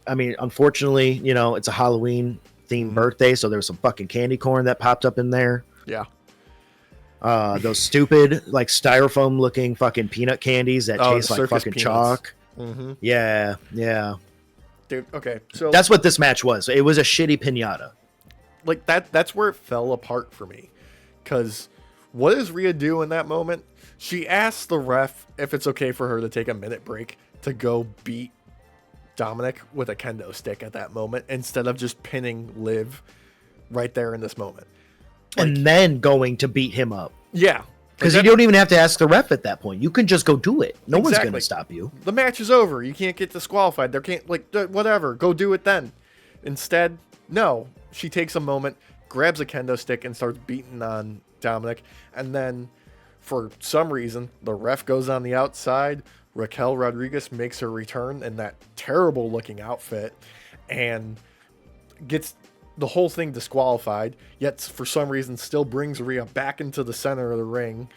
I mean, unfortunately, you know, it's a Halloween themed birthday, so there was some fucking candy corn that popped up in there. Yeah. Those stupid, like, styrofoam looking fucking peanut candies that taste like fucking peanuts. chalk. Mm-hmm. Yeah. Dude, okay. So that's what this match was. It was a shitty pinata. Like, that's where it fell apart for me. Because what does Rhea do in that moment? She asks the ref if it's okay for her to take a minute break to go beat Dominic with a kendo stick at that moment, instead of just pinning Liv right there in this moment. Like, and then going to beat him up. Yeah. Because you don't even have to ask the ref at that point. You can just go do it. No one's going to stop you. The match is over. You can't get disqualified. There can't, like, whatever. Go do it then. Instead, no. She takes a moment, grabs a kendo stick, and starts beating on Dominic. And then, for some reason, the ref goes on the outside. Raquel Rodriguez makes her return in that terrible looking outfit and gets the whole thing disqualified, yet for some reason still brings Rhea back into the center of the ring,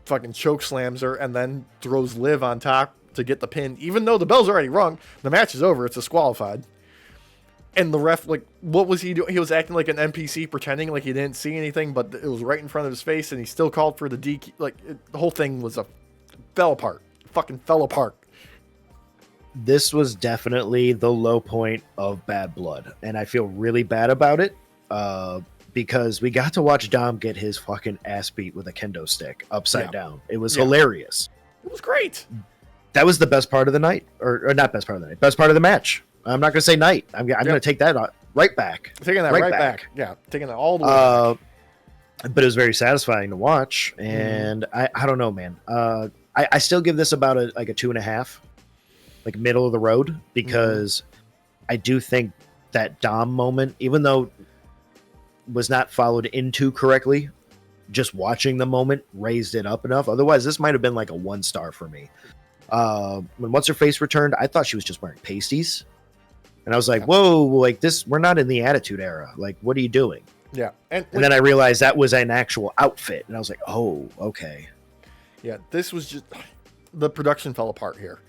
fucking choke slams her, and then throws Liv on top to get the pin. Even though the bell's already rung, the match is over, it's disqualified. And the ref, like, what was he doing? He was acting like an NPC, pretending like he didn't see anything, but it was right in front of his face, and he still called for the DQ. Like, the whole thing fell apart. Fucking fell apart. This was definitely the low point of Bad Blood, and I feel really bad about it, because we got to watch Dom get his fucking ass beat with a kendo stick upside down. It was hilarious. It was great. That was the best part of the night, or not best part of the night, best part of the match. I'm not going to say night. I'm going to take that right back. Taking that right back. Yeah, taking it all the way back. But it was very satisfying to watch, and I don't know, man. I still give this about a 2.5, like middle of the road, because I do think that Dom moment, even though was not followed into correctly, just watching the moment raised it up enough. Otherwise, this might have been like a 1 star for me. When What's Her Face returned, I thought she was just wearing pasties. And I was like, whoa, like this, we're not in the Attitude Era. Like, what are you doing? Yeah. And then I realized that was an actual outfit. And I was like, oh, okay. Yeah, this was just, the production fell apart here.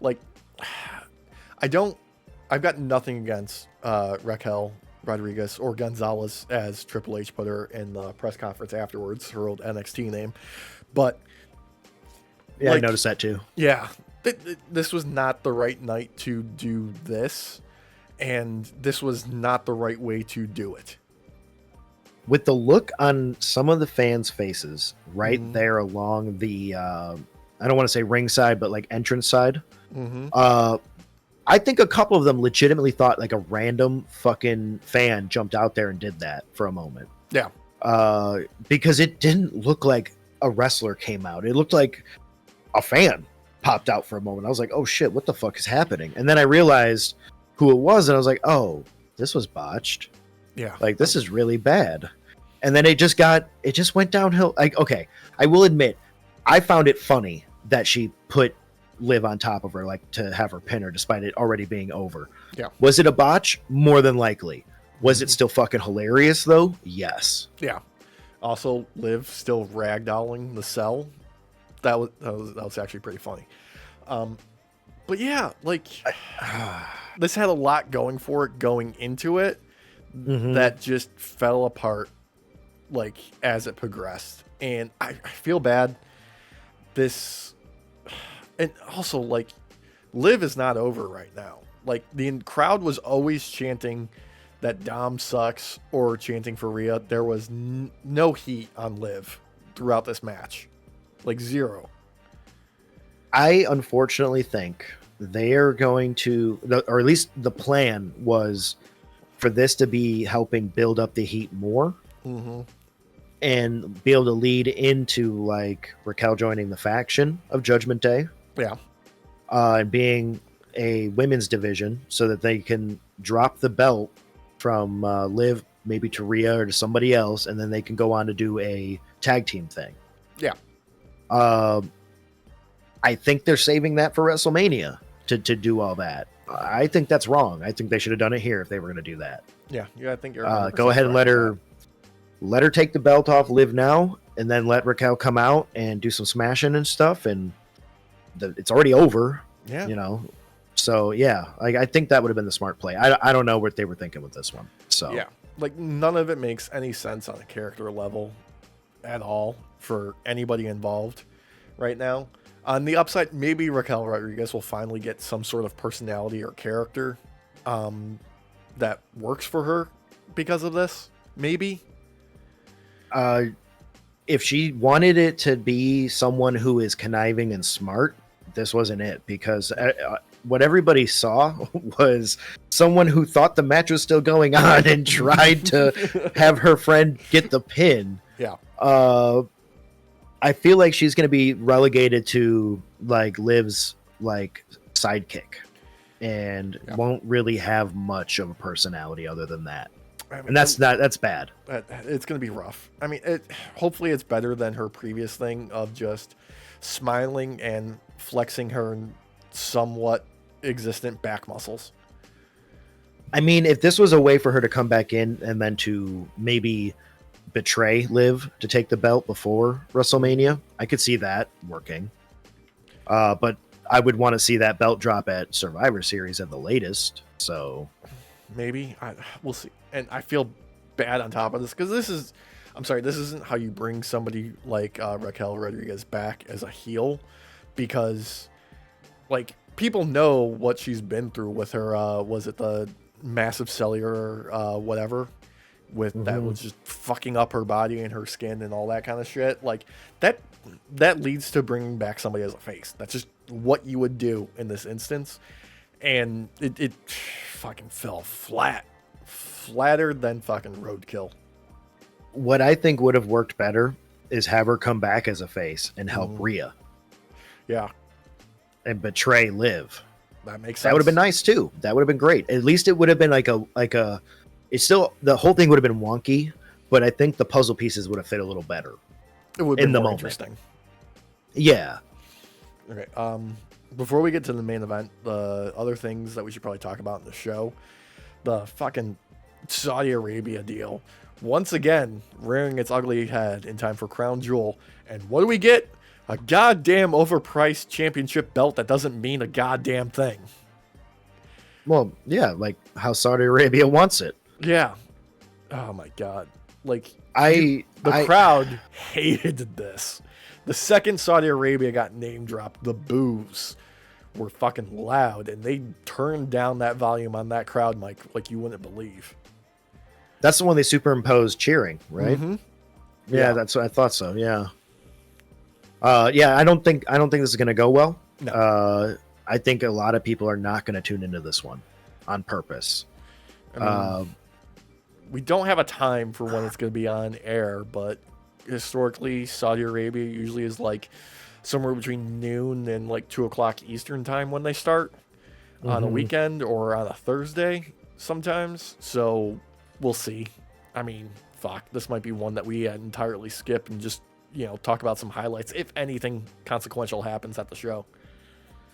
Like, I've got nothing against Raquel Rodriguez, or Gonzalez, as Triple H put her in the press conference afterwards, her old NXT name. But yeah, I noticed that too. Yeah, this was not the right night to do this, and this was not the right way to do it. With the look on some of the fans' faces right there along the, I don't want to say ringside, but like entrance side, I think a couple of them legitimately thought like a random fucking fan jumped out there and did that for a moment. Yeah. Because it didn't look like a wrestler came out. It looked like a fan popped out for a moment. I was like, oh shit, what the fuck is happening? And then I realized who it was, and I was like, oh, this was botched. Yeah. Like, this is really bad. And then it just went downhill. Like, okay, I will admit, I found it funny that she put Liv on top of her, like, to have her pin her despite it already being over. Yeah. Was it a botch? More than likely. Was it still fucking hilarious though? Yes. Yeah. Also, Liv still ragdolling the cell. That was actually pretty funny. But yeah, like, this had a lot going for it going into it that just fell apart, like, as it progressed. And I feel bad. And also, like, Liv is not over right now. Like, the crowd was always chanting that Dom sucks or chanting for Rhea. There was no heat on Liv throughout this match. Like, zero. I unfortunately think they're going to, or at least the plan was for this to be helping build up the heat more and be able to lead into, like, Raquel joining the faction of Judgment Day. Yeah. Being a women's division so that they can drop the belt from Liv maybe to Rhea or to somebody else, and then they can go on to do a tag team thing. Yeah. I think they're saving that for WrestleMania to do all that. I think that's wrong. I think they should have done it here if they were going to do that. Yeah, I think you're go ahead and let her take the belt off Liv now, and then let Raquel come out and do some smashing and stuff, and it's already over. Yeah. You know? So, yeah, I think that would have been the smart play. I don't know what they were thinking with this one. So yeah, like none of it makes any sense on a character level at all for anybody involved right now. On the upside, maybe Raquel Rodriguez will finally get some sort of personality or character that works for her because of this. Maybe. If she wanted it to be someone who is conniving and smart, this wasn't it, because what everybody saw was someone who thought the match was still going on and tried to have her friend get the pin. Yeah. I feel like she's going to be relegated to like Liv's like sidekick, and won't really have much of a personality other than that. I mean, and that's bad. It's going to be rough. I mean, hopefully it's better than her previous thing of just smiling and flexing her somewhat existent back muscles. I mean, if this was a way for her to come back in and then to maybe betray Liv to take the belt before WrestleMania, I could see that working. But I would want to see that belt drop at Survivor Series at the latest. So maybe we'll see. And I feel bad on top of this because this isn't how you bring somebody like Raquel Rodriguez back as a heel, because like people know what she's been through with her. Was it the massive cellular whatever? That was just fucking up her body and her skin and all that kind of shit. Like that leads to bringing back somebody as a face. That's just what you would do in this instance. And it fucking fell flatter than fucking roadkill. What I think would have worked better is have her come back as a face and help Rhea. Yeah. And betray Liv. That makes sense. That would have been nice too. That would have been great. At least it would have been like a it's still, the whole thing would have been wonky, but I think the puzzle pieces would have fit a little better. It would have been more interesting. Yeah. Okay. Before we get to the main event, the other things that we should probably talk about in the show, the fucking Saudi Arabia deal, once again rearing its ugly head in time for Crown Jewel. And what do we get? A goddamn overpriced championship belt that doesn't mean a goddamn thing. Well, yeah, like how Saudi Arabia wants it. Yeah. Oh my god. Like the crowd hated this. The second Saudi Arabia got name dropped, the boos were fucking loud, and they turned down that volume on that crowd mic like you wouldn't believe. That's the one they superimposed cheering, right? Mm-hmm. Yeah, that's what I thought so. Yeah. Yeah, I don't think this is gonna go well. No. I think a lot of people are not going to tune into this one on purpose. I mean, we don't have a time for when it's going to be on air, but historically, Saudi Arabia usually is like somewhere between noon and like 2:00 Eastern time when they start on a weekend or on a Thursday sometimes. So we'll see. I mean, fuck, this might be one that we entirely skip and just, talk about some highlights if anything consequential happens at the show.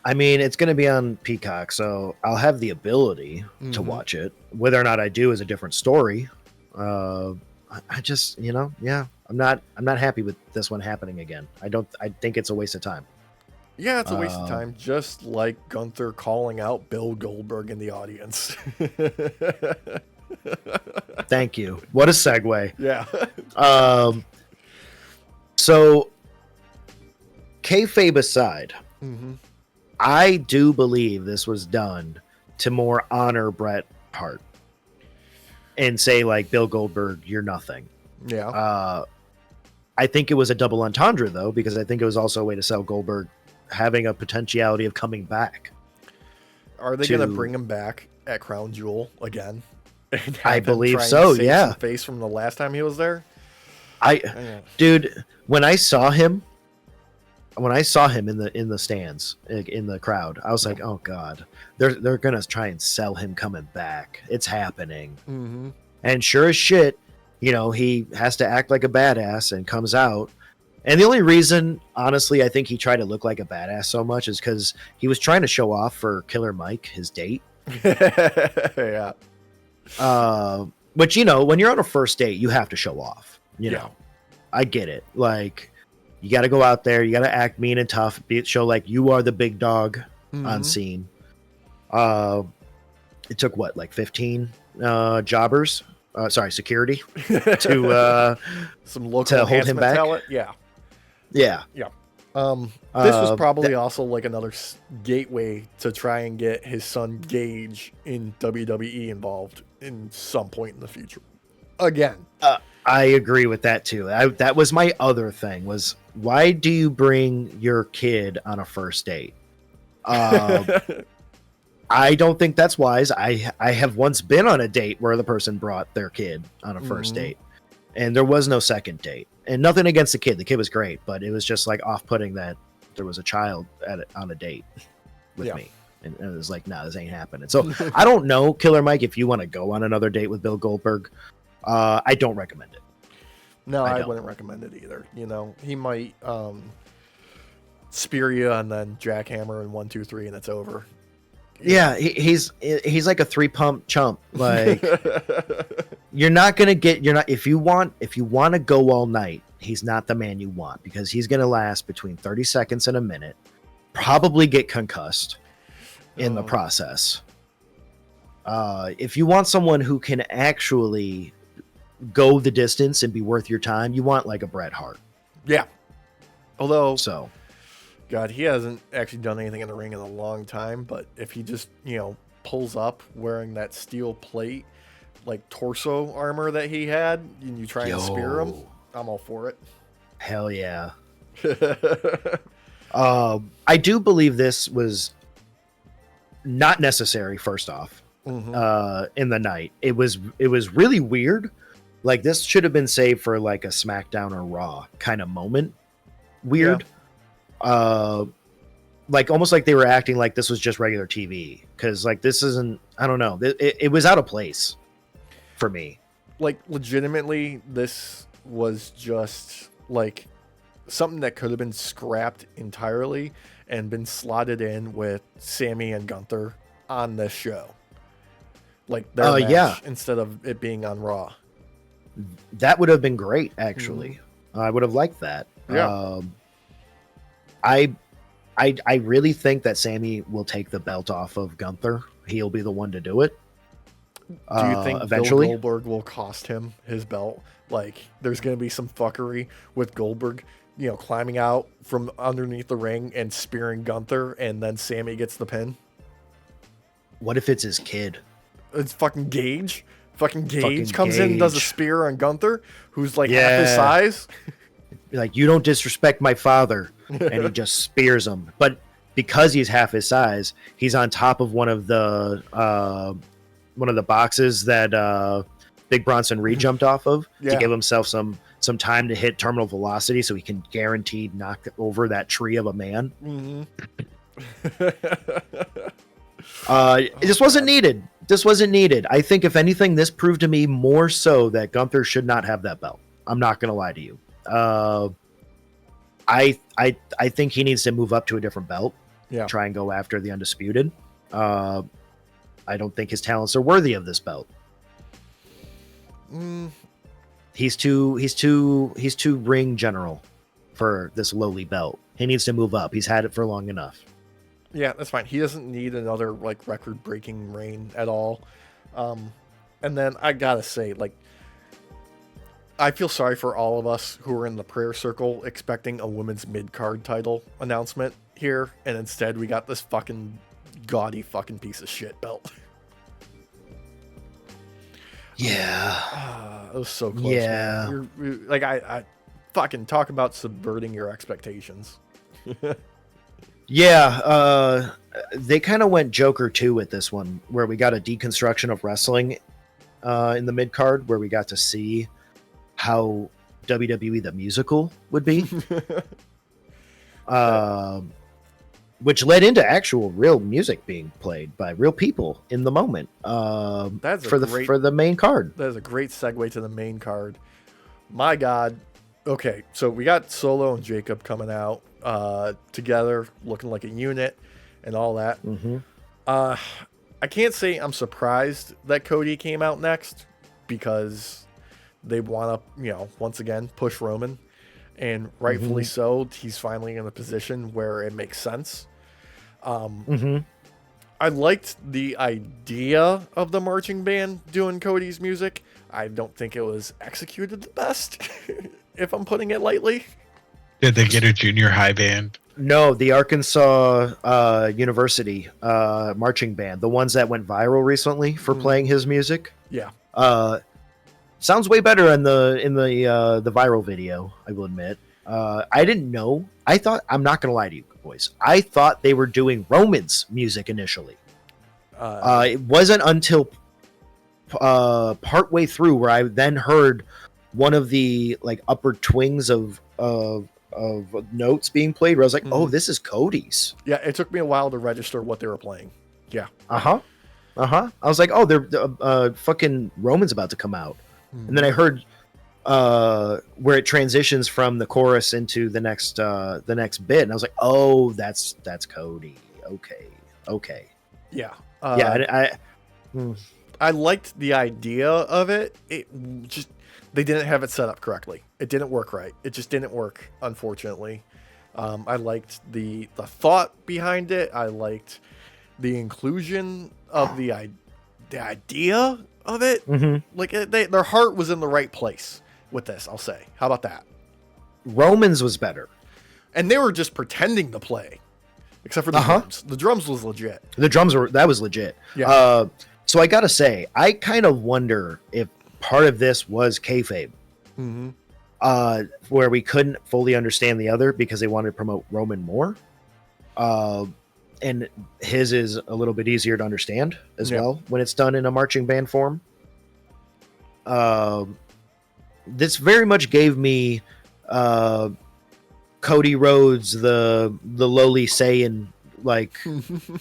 I mean, it's going to be on Peacock, so I'll have the ability to watch it. Whether or not I do is a different story. I just, I'm not happy with this one happening again. I think it's a waste of time. Yeah, it's a waste of time. Just like Gunther calling out Bill Goldberg in the audience. Thank you. What a segue. Yeah. So kayfabe aside, I do believe this was done to more honor Bret Hart and say, like, Bill Goldberg, you're nothing. Yeah. I think it was a double entendre, though, because I think it was also a way to sell Goldberg having a potentiality of coming back. Are they going to bring him back at Crown Jewel again? I believe so, yeah. Face from the last time he was there? Dude, when I saw him, when I saw him in the stands, in the crowd, I was like, oh god, they're gonna try and sell him coming back. It's happening. Mm-hmm. And sure as shit, he has to act like a badass and comes out. And the only reason, honestly, I think he tried to look like a badass so much is because he was trying to show off for Killer Mike, his date. Yeah. But when you're on a first date, you have to show off. Yeah. I get it. Like, you got to go out there, you got to act mean and tough, show like you are the big dog on scene. It took what, like 15 jobbers, security, to some local to hold him back. Talent. Yeah. Yeah. Yeah. This was probably also like another gateway to try and get his son Gage in WWE involved in some point in the future. Again. I agree with that too. That was my other thing was, why do you bring your kid on a first date? I don't think that's wise. I have once been on a date where the person brought their kid on a first date, and there was no second date. And nothing against the kid. The kid was great, but it was just like off-putting that there was a child on a date with me. And it was like, no, this ain't happening. So I don't know, Killer Mike, if you want to go on another date with Bill Goldberg. I don't recommend it. No, I wouldn't recommend it either. He might spear you and then jackhammer in 1, 2, 3, and it's over. Yeah, he's like a 3-pump chump. Like, you're not if you want to go all night, he's not the man you want, because he's gonna last between 30 seconds and a minute, probably get concussed in the process. If you want someone who can actually go the distance and be worth your time, you want like a Bret Hart. Yeah. Although, God, he hasn't actually done anything in the ring in a long time, but if he just, pulls up wearing that steel plate, like torso armor that he had, and you try and spear him, I'm all for it. Hell yeah. I do believe this was not necessary, first off, in the night. It was really weird. Like, this should have been saved for like a SmackDown or Raw kind of moment. Weird. Yeah. Like, almost like they were acting like this was just regular TV. Because, like, this isn't, I don't know. It was out of place for me. Like, legitimately, this was just like something that could have been scrapped entirely and been slotted in with Sammy and Gunther on this show. Like, their match, instead of it being on Raw. That would have been great, actually. I would have liked that. Yeah. I really think that Sammy will take the belt off of Gunther. He'll be the one to do it. Do you think eventually Bill Goldberg will cost him his belt? Like, there's going to be some fuckery with Goldberg, climbing out from underneath the ring and spearing Gunther, and then Sammy gets the pin? What if it's his kid? It's fucking Gage. Fucking Gage comes in and does a spear on Gunther, who's like half his size. Like, you don't disrespect my father. And he just spears him. But because he's half his size, he's on top of one of the boxes that Big Bronson Reed jumped off of to give himself some time to hit terminal velocity, so he can guaranteed knock over that tree of a man. It just wasn't needed. I think, if anything, this proved to me more so that Gunther should not have that belt. I'm not going to lie to you. I think he needs to move up to a different belt. Yeah. Try and go after the Undisputed. I don't think his talents are worthy of this belt. He's too ring general for this lowly belt. He needs to move up. He's had it for long enough. Yeah, that's fine. He doesn't need another like record-breaking reign at all. And then I gotta say, like, I feel sorry for all of us who are in the prayer circle expecting a women's mid-card title announcement here, and instead we got this fucking gaudy fucking piece of shit belt. Yeah. It was so close. Yeah. You're, like, I fucking talk about subverting your expectations. Yeah, they kind of went Joker 2 with this one, where we got a deconstruction of wrestling in the mid-card, where we got to see how WWE the musical would be. which led into actual real music being played by real people in the moment. For the main card. That is a great segue to the main card. My God. Okay, so we got Solo and Jacob coming out together, looking like a unit, and all that. Mm-hmm. I can't say I'm surprised that Cody came out next, because they want to, once again, push Roman. And rightfully so, he's finally in a position where it makes sense. I liked the idea of the marching band doing Cody's music. I don't think it was executed the best, if I'm putting it lightly. Did they get a junior high band? No, the Arkansas University marching band, the ones that went viral recently for playing his music. Yeah. Sounds way better in the viral video, I will admit. I didn't know. I'm not going to lie to you, boys. I thought they were doing Roman's music initially. It wasn't until partway through where I then heard one of the like upper twings of notes being played, where I was like, oh, this is Cody's. Yeah, it took me a while to register what they were playing. Yeah. I was like, oh, they're fucking Roman's about to come out. And then I heard where it transitions from the chorus into the next bit, and I was like, oh, that's Cody. Okay. Yeah. I liked the idea of it. It just, they didn't have it set up correctly. It didn't work right. It just didn't work, unfortunately. I liked the thought behind it. I liked the inclusion of the idea of it. Like their heart was in the right place with this, I'll say. How about that? Roman's was better. And they were just pretending to play. Except for the drums. The drums was legit. That was legit. Yeah. So I gotta say, I kind of wonder if part of this was kayfabe. Where we couldn't fully understand the other because they wanted to promote Roman more. And his is a little bit easier to understand as well when it's done in a marching band form. This very much gave me Cody Rhodes, the lowly Saiyan, like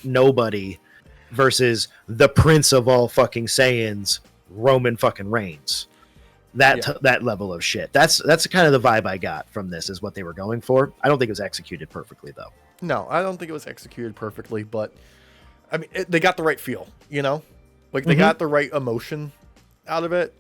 nobody, versus the prince of all fucking Saiyans, Roman fucking Reigns. That level of shit. That's kind of the vibe I got from this, is what they were going for. I don't think it was executed perfectly, though. No, I don't think it was executed perfectly, but I mean, they got the right feel, like they got the right emotion out of it.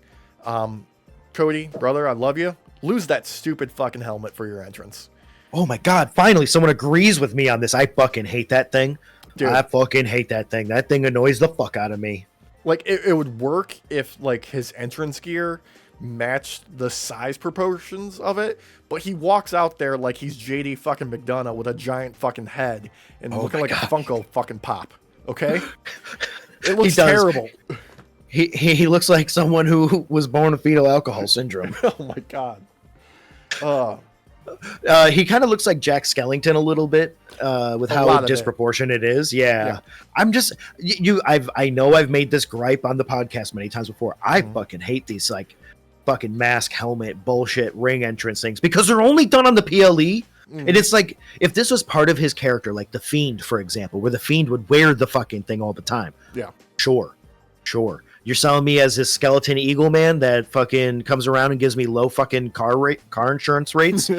Cody, brother, I love you. Lose that stupid fucking helmet for your entrance. Oh my God, finally someone agrees with me on this. I fucking hate that thing. Dude, I fucking hate that thing. That thing annoys the fuck out of me. Like, it would work if, like, his entrance gear matched the size proportions of it, but he walks out there like he's JD fucking McDonough with a giant fucking head and looking like a Funko fucking Pop. Okay? It looks terrible. He looks like someone who was born with fetal alcohol syndrome. Oh my God. He kind of looks like Jack Skellington a little bit, with how disproportionate it is. Yeah. I'm just I know I've made this gripe on the podcast many times before. I fucking hate these like fucking mask, helmet, bullshit, ring entrance things because they're only done on the PLE. And it's like, if this was part of his character, like the Fiend, for example, where the Fiend would wear the fucking thing all the time. Yeah. Sure. You're selling me as this skeleton eagle man that fucking comes around and gives me low fucking car insurance rates.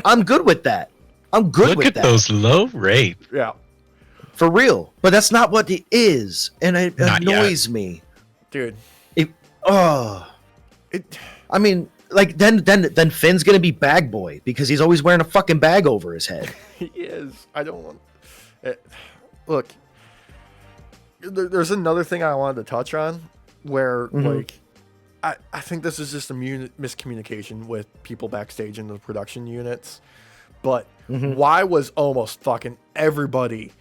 I'm good with that. Look at that. Those low rates. Yeah. For real. But that's not what it is. And it annoys me. Dude. I mean, like, then Finn's gonna be bag boy because he's always wearing a fucking bag over his head. He is. I don't want it. Look, there's another thing I wanted to touch on where, like, I think this is just a miscommunication with people backstage in the production units. But why was almost fucking everybody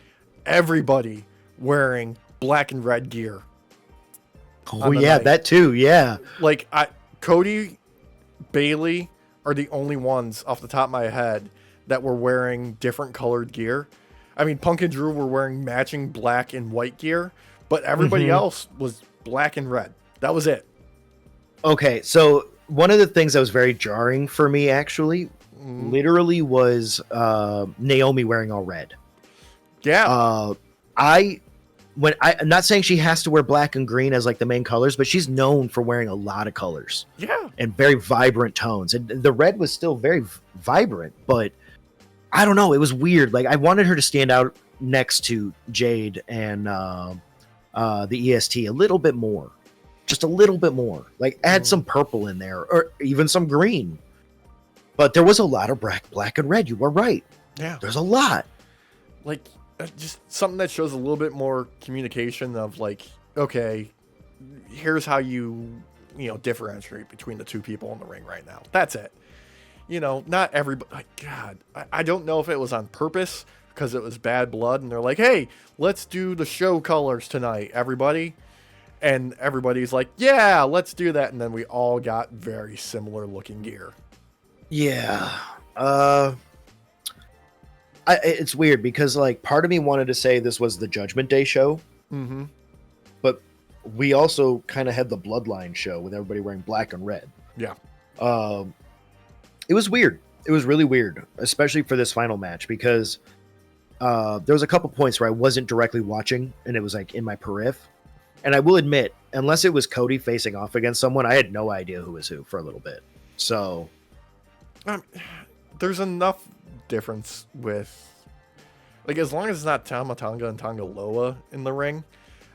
wearing black and red gear? Oh yeah, that too. Yeah. Like, Cody, Bailey are the only ones off the top of my head that were wearing different colored gear. I mean, Punk and Drew were wearing matching black and white gear, but everybody else was black and red. That was it. Okay, so one of the things that was very jarring for me, actually, literally was Naomi wearing all red. Yeah. I'm not saying she has to wear black and green as like the main colors, but she's known for wearing a lot of colors. Yeah. And very vibrant tones. And the red was still very vibrant, but I don't know. It was weird. Like I wanted her to stand out next to Jade and the EST a little bit more. Just a little bit more. Like add some purple in there or even some green. But there was a lot of black and red. You were right. Yeah. There's a lot. Like just something that shows a little bit more communication of like, okay, here's how you differentiate between the two people in the ring right now. That's it. Not everybody. Like, God, I don't know if it was on purpose because it was Bad Blood and they're like, hey, let's do the show colors tonight, everybody. And everybody's like, yeah, let's do that. And then we all got very similar looking gear. Yeah. It's weird because like part of me wanted to say this was the Judgment Day show. Mm-hmm. But we also kind of had the Bloodline show with everybody wearing black and red. Yeah. It was weird. It was really weird, especially for this final match because there was a couple points where I wasn't directly watching and it was like in my periph. And I will admit, unless it was Cody facing off against someone, I had no idea who was who for a little bit. So there's enough difference with like as long as it's not Tama Tonga and Tonga Loa in the ring,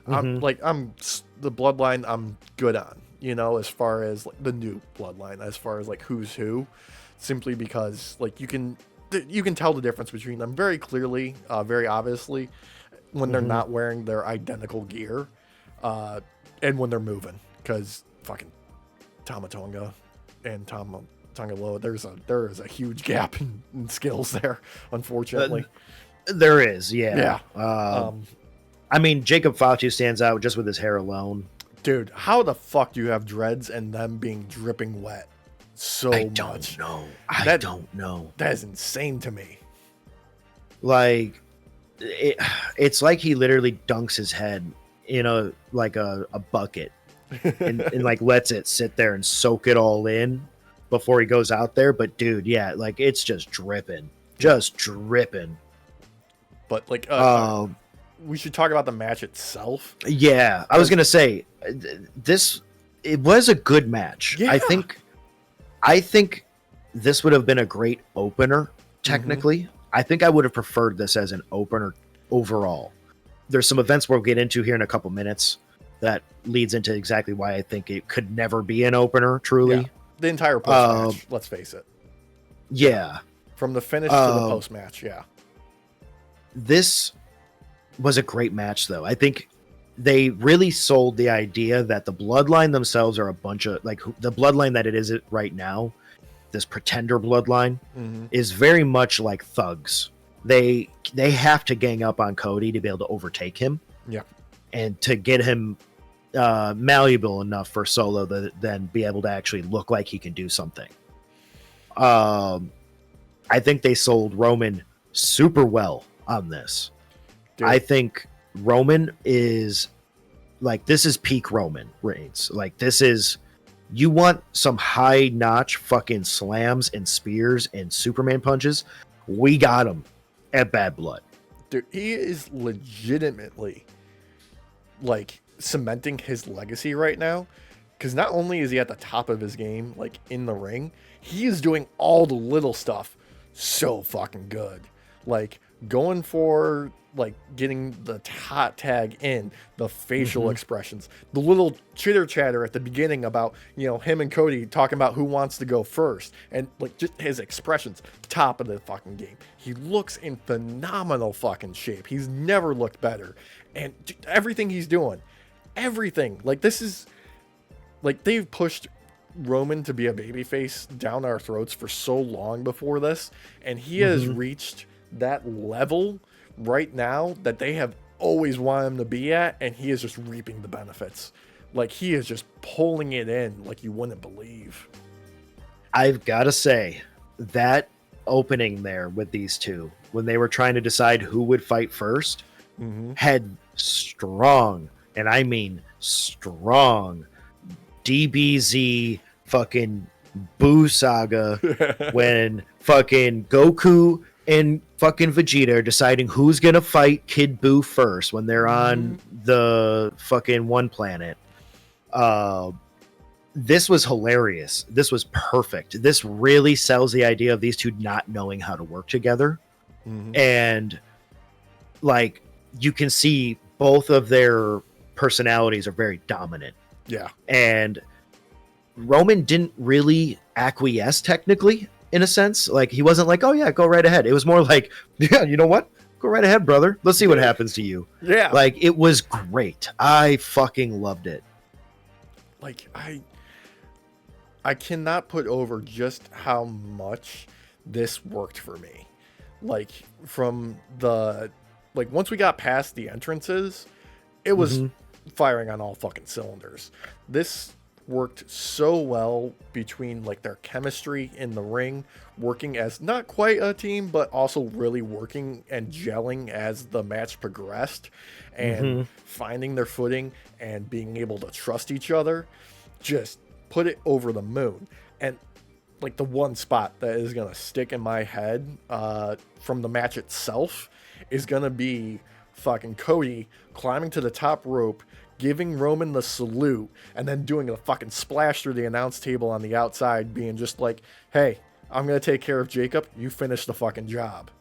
I'm the Bloodline I'm good on, as far as like the new Bloodline, as far as like who's who, simply because like you can tell the difference between them very clearly, very obviously when they're not wearing their identical gear, and when they're moving, because fucking Tama Tonga and Tonga Loa, there is a huge gap in skills there, unfortunately. There is, yeah. Yeah. I mean, Jacob Fatu stands out just with his hair alone. Dude, how the fuck do you have dreads and them being dripping wet so much? I don't know. That is insane to me. Like, it's like he literally dunks his head in a bucket and like lets it sit there and soak it all in before he goes out there. But dude, yeah, like it's just dripping. But like, we should talk about the match itself. Yeah, I was gonna say it was a good match. Yeah. I think this would have been a great opener. Technically, I think I would have preferred this as an opener overall. There's some events we'll get into here in a couple minutes that leads into exactly why I think it could never be an opener. Truly, yeah. The entire post match. Let's face it. Yeah, from the finish to the post match. Yeah. This was a great match, though. I think they really sold the idea that the Bloodline themselves are a bunch of like the Bloodline that it is right now. This pretender Bloodline is very much like thugs. They have to gang up on Cody to be able to overtake him. Yeah, and to get him malleable enough for Solo to then be able to actually look like he can do something. I think they sold Roman super well on this. Dude. I think Roman is like, this is peak Roman Reigns. Like, this is, you want some high notch fucking slams and spears and Superman punches. We got him at Bad Blood. Dude, he is legitimately like cementing his legacy right now. Because not only is he at the top of his game, like in the ring, he is doing all the little stuff so fucking good. Like going for like getting the hot tag in, the facial expressions, the little chitter chatter at the beginning about, him and Cody talking about who wants to go first, and like just his expressions, top of the fucking game. He looks in phenomenal fucking shape. He's never looked better. And everything he's doing, everything, like this is like they've pushed Roman to be a babyface down our throats for so long before this, and he has reached that level right now that they have always wanted him to be at, and he is just reaping the benefits. Like he is just pulling it in like you wouldn't believe. I've got to say that opening there with these two, when they were trying to decide who would fight first, had strong, and I mean strong, DBZ fucking Boo saga when fucking Goku and fucking Vegeta are deciding who's gonna fight Kid Buu first when they're on the fucking one planet. This was hilarious. This was perfect. This really sells the idea of these two not knowing how to work together. And like you can see both of their personalities are very dominant. Yeah. And Roman didn't really acquiesce technically in a sense. Like he wasn't like, oh yeah, go right ahead. It was more like, yeah, you know what? Go right ahead, brother. Let's see what happens to you. Yeah. Like it was great. I fucking loved it. Like I cannot put over just how much this worked for me. Like from the once we got past the entrances, it was firing on all fucking cylinders. This worked so well between like their chemistry in the ring, working as not quite a team, but also really working and gelling as the match progressed and finding their footing and being able to trust each other. Just put it over the moon. And like the one spot that is going to stick in my head from the match itself is going to be fucking Cody climbing to the top rope, giving Roman the salute, and then doing a fucking splash through the announce table on the outside, being just like, hey, I'm going to take care of Jacob. You finish the fucking job.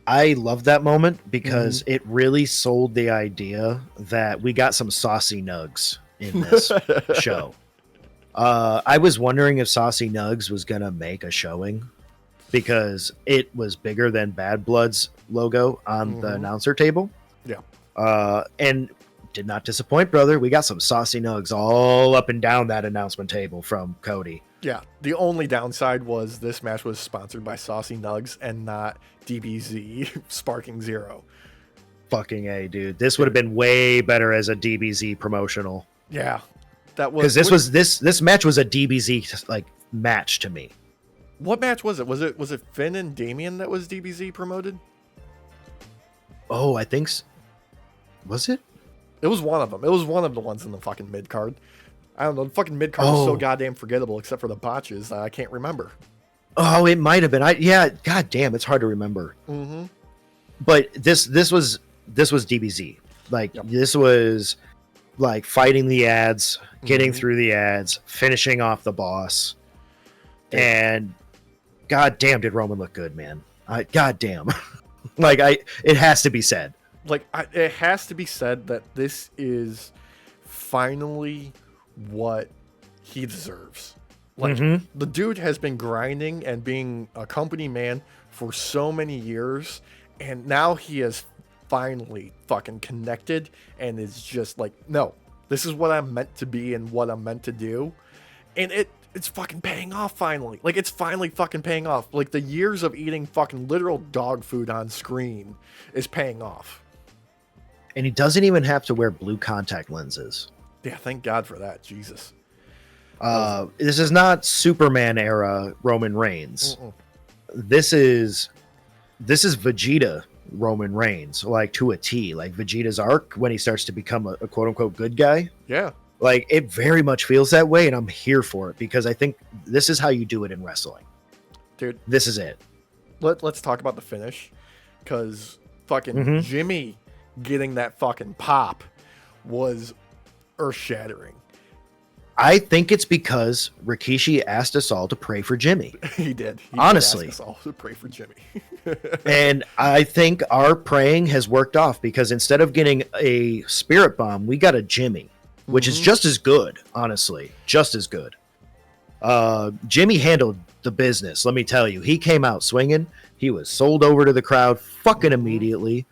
I love that moment because it really sold the idea that we got some saucy nugs in this show. I was wondering if Saucy Nugs was going to make a showing because it was bigger than Bad Blood's logo on the announcer table. Yeah. And did not disappoint, brother. We got some Saucy Nugs all up and down that announcement table from Cody. Yeah. The only downside was this match was sponsored by Saucy Nugs and not DBZ Sparking Zero. Fucking A, dude. This would have been way better as a DBZ promotional. Yeah. That was because this match was a DBZ like match to me. What match was it? Was it Finn and Damien that was DBZ promoted? Oh, I think was it? It was one of them. It was one of the ones in the fucking mid card. I don't know. The fucking mid card is so goddamn forgettable, except for the botches. I can't remember. Oh, it might have been. God damn, it's hard to remember. But this was DBZ. Like this was like fighting the ads, getting through the ads, finishing off the boss. And god damn did Roman look good, man. God damn. It has to be said. It has to be said that this is finally what he deserves. The dude has been grinding and being a company man for so many years, and now he has finally fucking connected and is just like, no, this is what I'm meant to be and what I'm meant to do. And it's fucking paying off finally. Like, it's finally fucking paying off. Like, the years of eating fucking literal dog food on screen is paying off. And he doesn't even have to wear blue contact lenses. Yeah, thank God for that. Jesus. This is not Superman era Roman Reigns. This is Vegeta Roman Reigns, like to a T. Like Vegeta's arc when he starts to become a quote unquote good guy. Yeah. Like it very much feels that way, and I'm here for it because I think this is how you do it in wrestling. Dude. This is it. Let's talk about the finish. Because fucking Jimmy getting that fucking pop was earth-shattering. I think it's because Rikishi asked us all to pray for Jimmy. He did. Honestly. He did ask us all to pray for Jimmy. And I think our praying has worked off because instead of getting a spirit bomb, we got a Jimmy, which is just as good, honestly. Just as good. Jimmy handled the business, let me tell you. He came out swinging. He was sold over to the crowd fucking immediately.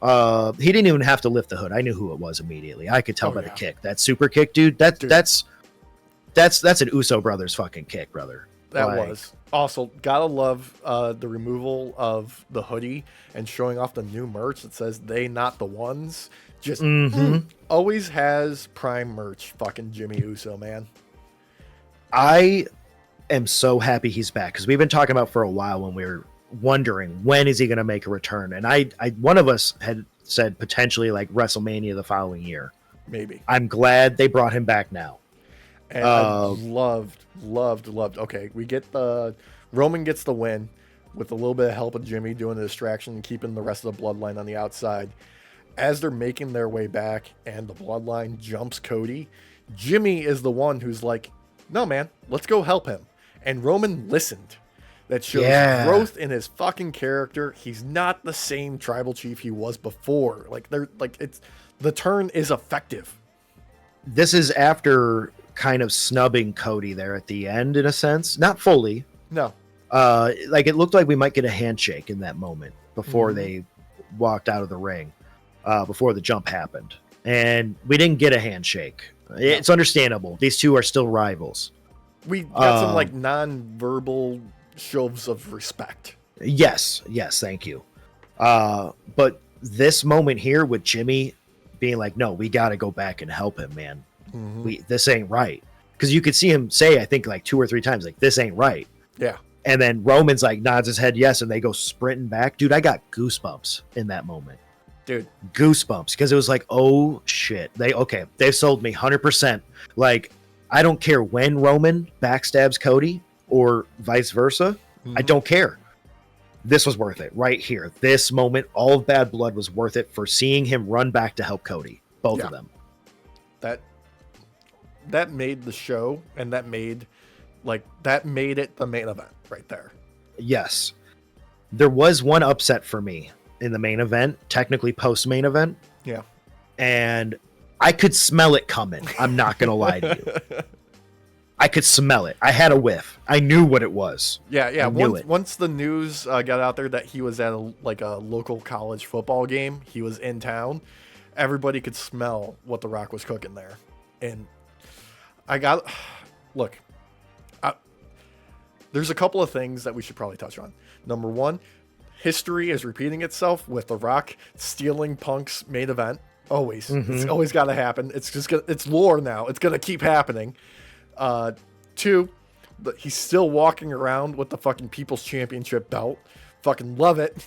He didn't even have to lift the hood. I knew who it was immediately. I could tell by the kick. That super kick, dude. That's an Uso Brothers fucking kick, brother. That was. Also, gotta love the removal of the hoodie and showing off the new merch that says "They Not the Ones." Just always has prime merch. Fucking Jimmy Uso, man. I am so happy he's back because we've been talking about for a while when we were wondering when is he going to make a return, and I one of us had said potentially like WrestleMania the following year. Maybe. I'm glad they brought him back now. And I loved. Okay, we get Roman gets the win with a little bit of help of Jimmy doing the distraction and keeping the rest of the bloodline on the outside. As they're making their way back and the bloodline jumps Cody, Jimmy is the one who's like, no, man, let's go help him. And Roman listened. That shows growth in his fucking character. He's not the same tribal chief he was before. The turn is effective. This is after kind of snubbing Cody there at the end, in a sense. Not fully. No. It looked like we might get a handshake in that moment before they walked out of the ring, before the jump happened. And we didn't get a handshake. It's understandable. These two are still rivals. We got some non-verbal shows of respect. Yes, thank you. But this moment here with Jimmy being like, no, we got to go back and help him, man. This ain't right. Because you could see him say, I think, like 2 or 3 times, like, this ain't right. Yeah. And then Roman's like nods his head yes, and they go sprinting back. Dude, I got goosebumps in that moment. Dude. Goosebumps. Because it was like, oh, shit. They've sold me 100%. Like, I don't care when Roman backstabs Cody or vice versa. I don't care. This was worth it right here. This moment, all of Bad Blood was worth it for seeing him run back to help Cody. Both of them. That made the show, and that made it the main event right there. Yes. There was one upset for me in the main event, technically post main event. Yeah. And I could smell it coming. I'm not going to lie to you. I could smell it. I had a whiff. I knew what it was. Yeah. Once the news got out there that he was at a local college football game, he was in town, everybody could smell what The Rock was cooking there. And there's a couple of things that we should probably touch on. Number one, history is repeating itself with The Rock stealing Punk's main event. Always. It's always got to happen. It's lore now. It's going to keep happening. 2, he's still walking around with the fucking People's Championship belt. Fucking love it.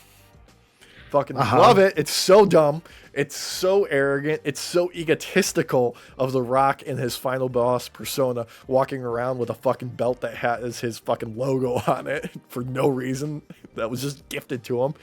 Love it. It's so dumb. It's so arrogant. It's so egotistical of The Rock in his final boss persona, walking around with a fucking belt that has his fucking logo on it for no reason. That was just gifted to him.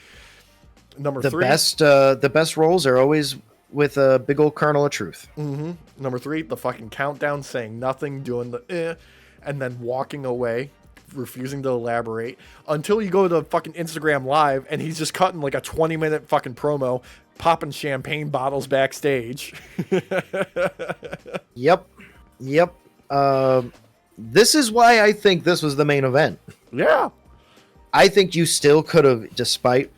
Number 3. The best roles are always with a big old kernel of truth. Number 3, the fucking countdown, saying nothing, doing the and then walking away, refusing to elaborate until you go to fucking Instagram Live and he's just cutting like a 20-minute fucking promo, popping champagne bottles backstage. Yep. This is why I think this was the main event. Yeah. I think you still could have, despite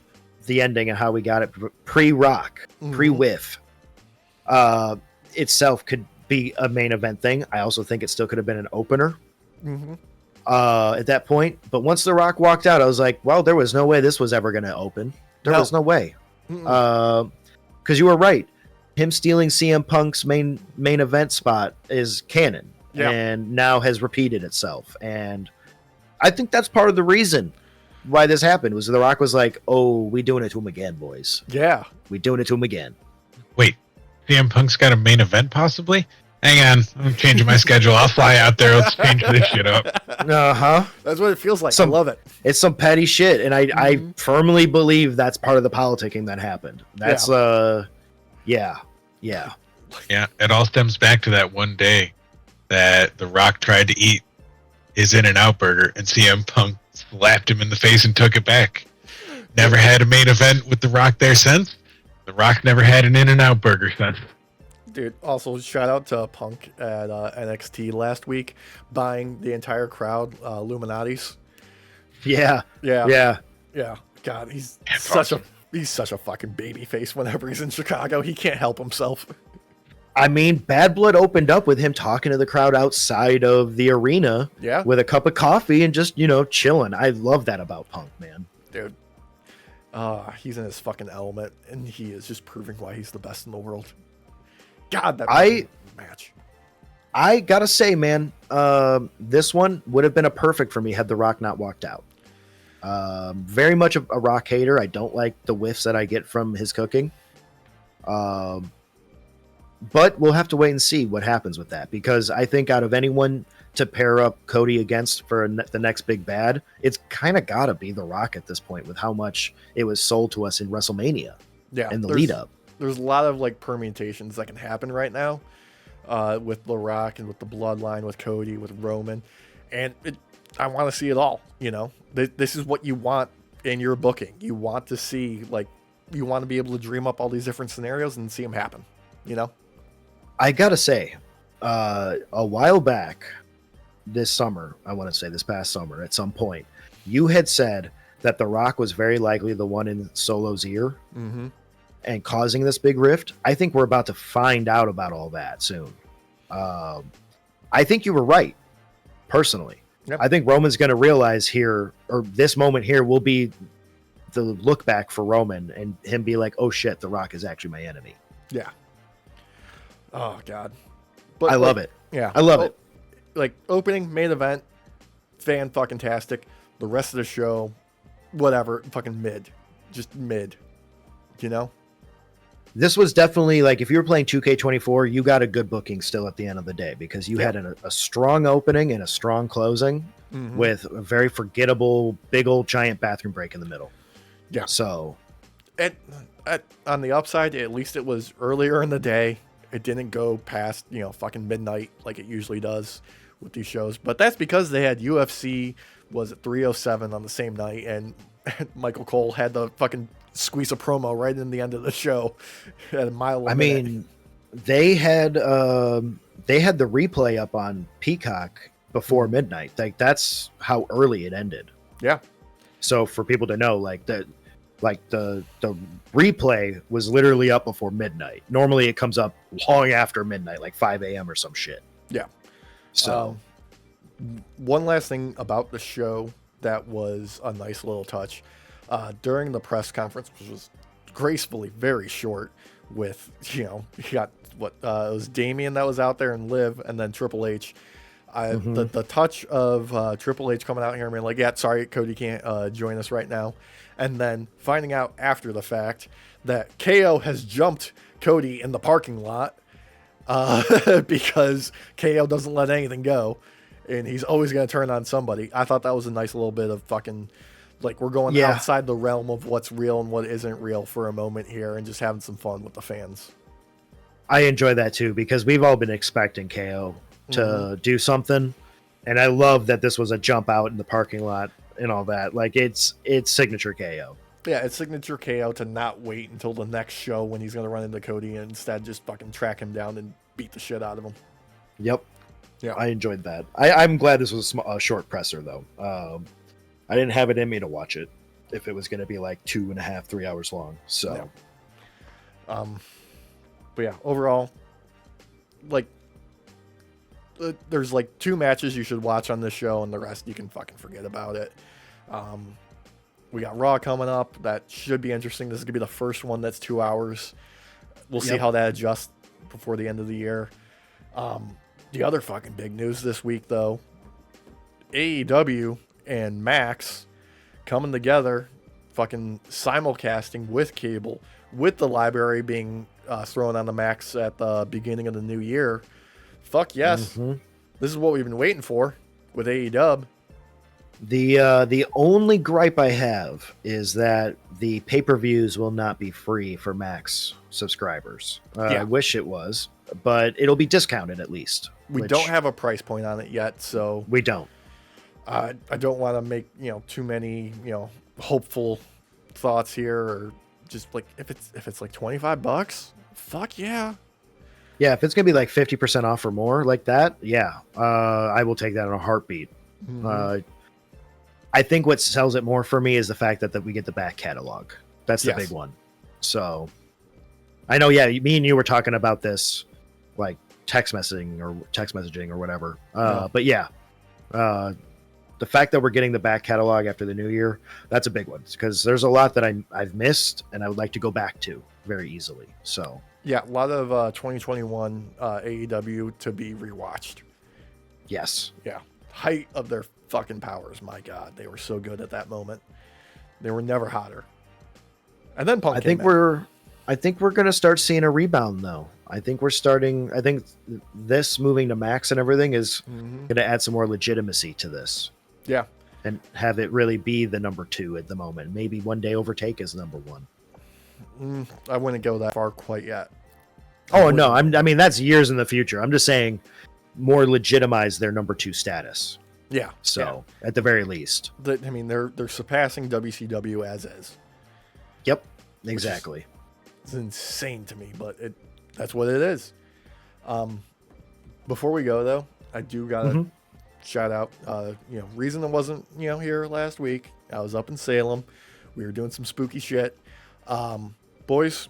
the ending and how we got it pre-Rock, pre-Whiff, itself could be a main event thing. I also think it still could have been an opener at that point. But once The Rock walked out, I was like, well, there was no way this was ever going to open. There was no way. Because you were right. Him stealing CM Punk's main event spot is canon and now has repeated itself. And I think that's part of the reason why this happened was The Rock was like, oh, we doing it to him again, boys. Yeah. We doing it to him again. Wait, CM Punk's got a main event possibly? Hang on, I'm changing my schedule. I'll fly out there. Let's change this shit up. That's what it feels like. I love it. It's some petty shit, and I firmly believe that's part of the politicking that happened. That's yeah. It all stems back to that one day that The Rock tried to eat his In-N-Out burger, and CM Punk slapped him in the face and took it back. Never had a main event with The Rock there since. The Rock never had an In-N-Out burger since. Dude, also shout out to Punk at NXT last week, buying the entire crowd Illuminatis. Yeah. God, he's such a fucking baby face whenever he's in Chicago. He can't help himself. I mean, Bad Blood opened up with him talking to the crowd outside of the arena with a cup of coffee and just, chilling. I love that about Punk, man. Dude. He's in his fucking element, and he is just proving why he's the best in the world. God, that match. I gotta say, man, this one would have been a perfect for me had The Rock not walked out. Very much a Rock hater. I don't like the whiffs that I get from his cooking. But we'll have to wait and see what happens with that, because I think out of anyone to pair up Cody against for the next big bad, it's kind of got to be The Rock at this point, with how much it was sold to us in WrestleMania. Yeah, in the lead up. There's a lot of like permutations that can happen right now with The Rock and with the Bloodline, with Cody, with Roman, and I want to see it all. You know, this is what you want in your booking. You want to see, like, you want to be able to dream up all these different scenarios and see them happen. You know. I gotta say, a while back this summer, I want to say this past summer, at some point, you had said that The Rock was very likely the one in Solo's ear and causing this big rift. I think we're about to find out about all that soon. I think you were right, personally. Yep. I think Roman's going to realize here, or this moment here will be the look back for Roman, and him be like, oh shit, The Rock is actually my enemy. Yeah. Oh God, but I love it. Yeah, I love it. Like, opening, main event, fan-fucking-tastic. The rest of the show, whatever, fucking mid, just mid. You know. This was definitely, like, if you were playing 2K24, you got a good booking still at the end of the day, because you had a strong opening and a strong closing with a very forgettable big old giant bathroom break in the middle. Yeah. So, on the upside, at least it was earlier in the day. It didn't go past, fucking midnight like it usually does with these shows. But that's because they had UFC, was it 307 on the same night, and Michael Cole had to fucking squeeze a promo right in the end of the show at a mile a minute. mean, they had the replay up on Peacock before midnight. Like, that's how early it ended. Yeah. So for people to know, the replay was literally up before midnight. Normally it comes up long after midnight, like 5 a.m. or some shit. Yeah. So one last thing about the show that was a nice little touch. During the press conference, which was gracefully very short, with, you got it was Damian that was out there, and Liv, and then Triple H. The touch of Triple H coming out here and being like, yeah, sorry, Cody can't join us right now. And then finding out after the fact that KO has jumped Cody in the parking lot because KO doesn't let anything go, and he's always going to turn on somebody. I thought that was a nice little bit of fucking, like, we're going outside the realm of what's real and what isn't real for a moment here, and just having some fun with the fans. I enjoy that too, because we've all been expecting KO to do something, and I love that this was a jump out in the parking lot and all that. Like, it's signature KO. Yeah, it's signature KO to not wait until the next show when he's going to run into Cody, and instead just fucking track him down and beat the shit out of him. Yep. Yeah, I enjoyed that. I'm glad this was a short presser, though. I didn't have it in me to watch it if it was going to be like 2.5, 3 hours long. So, but yeah, overall, like, there's like 2 matches you should watch on this show, and the rest you can fucking forget about it. We got Raw coming up. That should be interesting. This is gonna be the first one that's 2 hours. We'll see how that adjusts before the end of the year. The other fucking big news this week, though, AEW and Max coming together, fucking simulcasting with cable, with the library being thrown on the Max at the beginning of the new year. Fuck yes. This is what we've been waiting for with AEW. The only gripe I have is that the pay-per-views will not be free for Max subscribers. I wish it was, but it'll be discounted at least. We don't have a price point on it yet, so we don't. I don't want to make too many hopeful thoughts here, or just like if it's like $25, fuck yeah. Yeah, if it's gonna be like 50% off or more like that, I will take that in a heartbeat. I think what sells it more for me is the fact that we get the back catalog. That's the big one. So I know, me and you were talking about this like text messaging or whatever. But the fact that we're getting the back catalog after the new year, that's a big one, because there's a lot that I've missed and I would like to go back to very easily. So yeah, a lot of 2021 AEW to be rewatched. Yes. Yeah. Height of their fucking powers. My God, they were so good at that moment. They were never hotter. And then Punk. I think we're going to start seeing a rebound, though. I think we're starting. I think this moving to Max and everything is going to add some more legitimacy to this. Yeah. And have it really be the number 2 at the moment. Maybe one day overtake as number 1. I wouldn't go that far quite yet. Oh, no. I mean, that's years in the future. I'm just saying more legitimize their number 2 status. Yeah. So, at the very least. I mean, they're surpassing WCW as is. Yep. Exactly. It's insane to me, but that's what it is. Before we go, though, I do got to shout out, reason I wasn't, here last week. I was up in Salem. We were doing some spooky shit. Boys,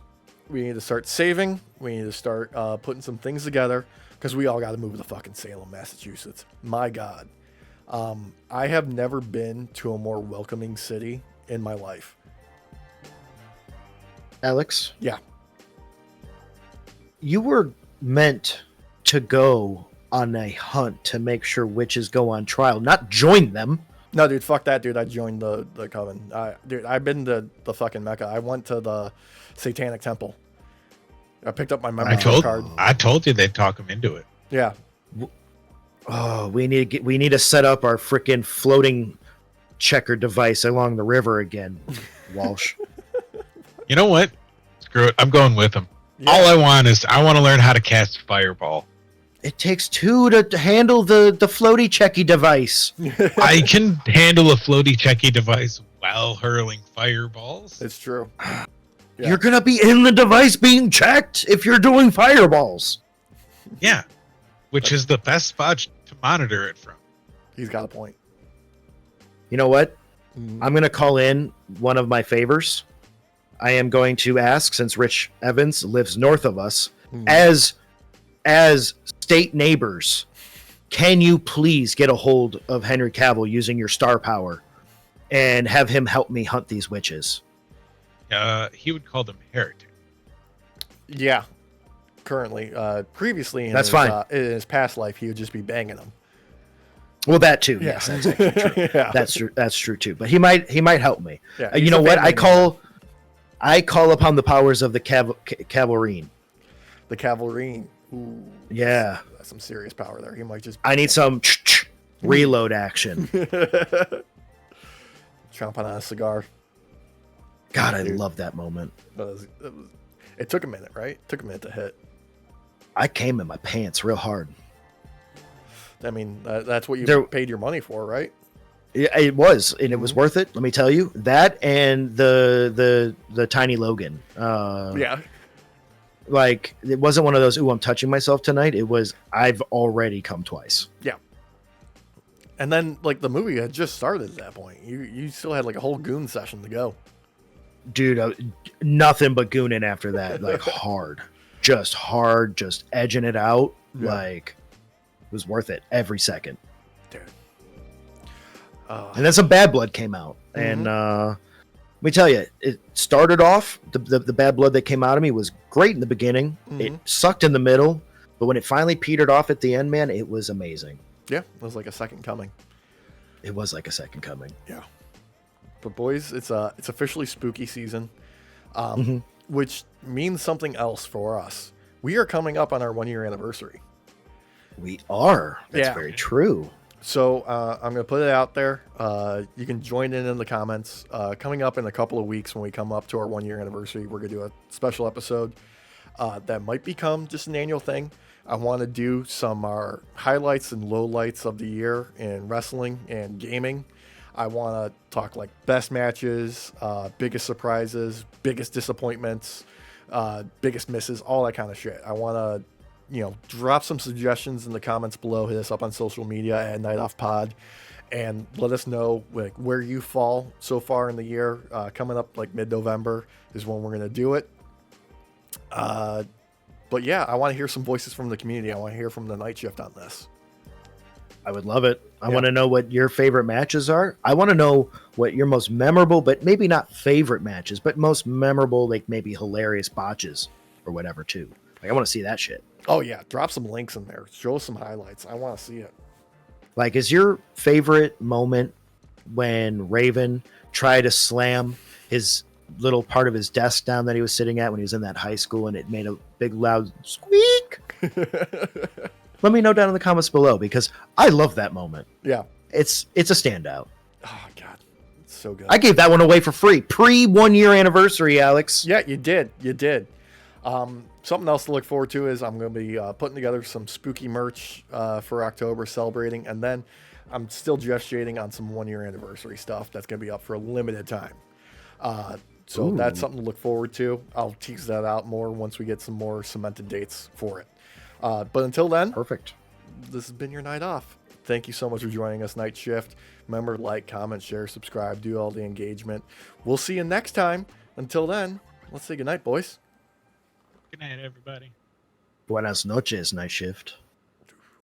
we need to start saving. We need to start putting some things together because we all got to move to fucking Salem, Massachusetts. My God. I have never been to a more welcoming city in my life. Alex? Yeah. You were meant to go on a hunt to make sure witches go on trial, not join them. No, dude, fuck that, dude. I joined the coven. Dude, I've been to the fucking Mecca. I went to the Satanic Temple. I picked up my membership card. I told you they'd talk him into it. Yeah. Oh, we need to set up our freaking floating checker device along the river again, Walsh. You know what? Screw it. I'm going with him. Yeah. All I want to learn how to cast Fireball. It takes 2 to handle the floaty checky device. I can handle a floaty checky device while hurling fireballs. It's true. Yeah. You're going to be in the device being checked if you're doing fireballs. Yeah. Which is the best spot to monitor it from. He's got a point. You know what? I'm going to call in one of my favors. I am going to ask, since Rich Evans lives north of us, as state neighbors, can you please get a hold of Henry Cavill using your star power and have him help me hunt these witches? He would call them heretic. Yeah. Currently. Previously, in his past life, he would just be banging them. Well, that too. Yeah. Yes, that's actually true. Yeah. That's true. That's true too. But he might help me. Yeah, You know what? I call upon the powers of the cavalry. The cavalry. Ooh. Yeah. That's some serious power there. He might just. I need some reload action. Chomping on a cigar. God, I love that moment. It took a minute, right? It took a minute to hit. I came in my pants real hard. I mean, that's what you paid your money for, right? It was, and it was worth it. Let me tell you that, and the tiny Logan. Yeah. Like, it wasn't one of those, ooh, I'm touching myself tonight. It was, I've already come twice. Yeah. And then, like, the movie had just started at that point. You still had, like, a whole goon session to go. Dude, nothing but gooning after that. Like, just edging it out. Yeah. Like, it was worth it every second. Dude. And then some Bad Blood came out. And let me tell you, it started off, the Bad Blood that came out of me was great in the beginning. It sucked in the middle. But when it finally petered off at the end, man, it was amazing. Yeah, it was like a second coming. It was like a second coming. Yeah. But boys, it's officially spooky season, which means something else for us. We are coming up on our 1-year anniversary. We are. That's very true. So I'm going to put it out there. You can join in the comments. Coming up in a couple of weeks when we come up to our 1-year anniversary, we're going to do a special episode that might become just an annual thing. I want to do some highlights and lowlights of the year in wrestling and gaming. I want to talk like best matches, biggest surprises, biggest disappointments, biggest misses, all that kind of shit. I want to, drop some suggestions in the comments below. Hit us up on social media at nightoff pod and let us know like where you fall so far in the year. Coming up like mid-November is when we're going to do it. But yeah, I want to hear some voices from the community. I want to hear from the night shift on this. I would love it. I want to know what your favorite matches are. I want to know what your most memorable, but maybe not favorite matches, but most memorable, like maybe hilarious botches or whatever too. Like I want to see that shit. Oh yeah. Drop some links in there. Show us some highlights. I want to see it. Like, is your favorite moment when Raven tried to slam his little part of his desk down that he was sitting at when he was in that high school and it made a big loud squeak. Let me know down in the comments below because I love that moment. Yeah. It's a standout. Oh God, it's so good. I gave that one away for free. Pre 1 year anniversary, Alex. Yeah, you did. You did. Something else to look forward to is I'm going to be putting together some spooky merch for October, celebrating, and then I'm still gestating on some 1 year anniversary stuff that's going to be up for a limited time. So Ooh. that's something to look forward to. I'll tease that out more once we get some more cemented dates for it. But until then, Perfect. this has been your night off. Thank you so much for joining us, Night Shift. Remember, like, comment, share, subscribe, do all the engagement. We'll see you next time. Until then, let's say goodnight, boys. Good night, everybody. Buenas noches, Night Shift.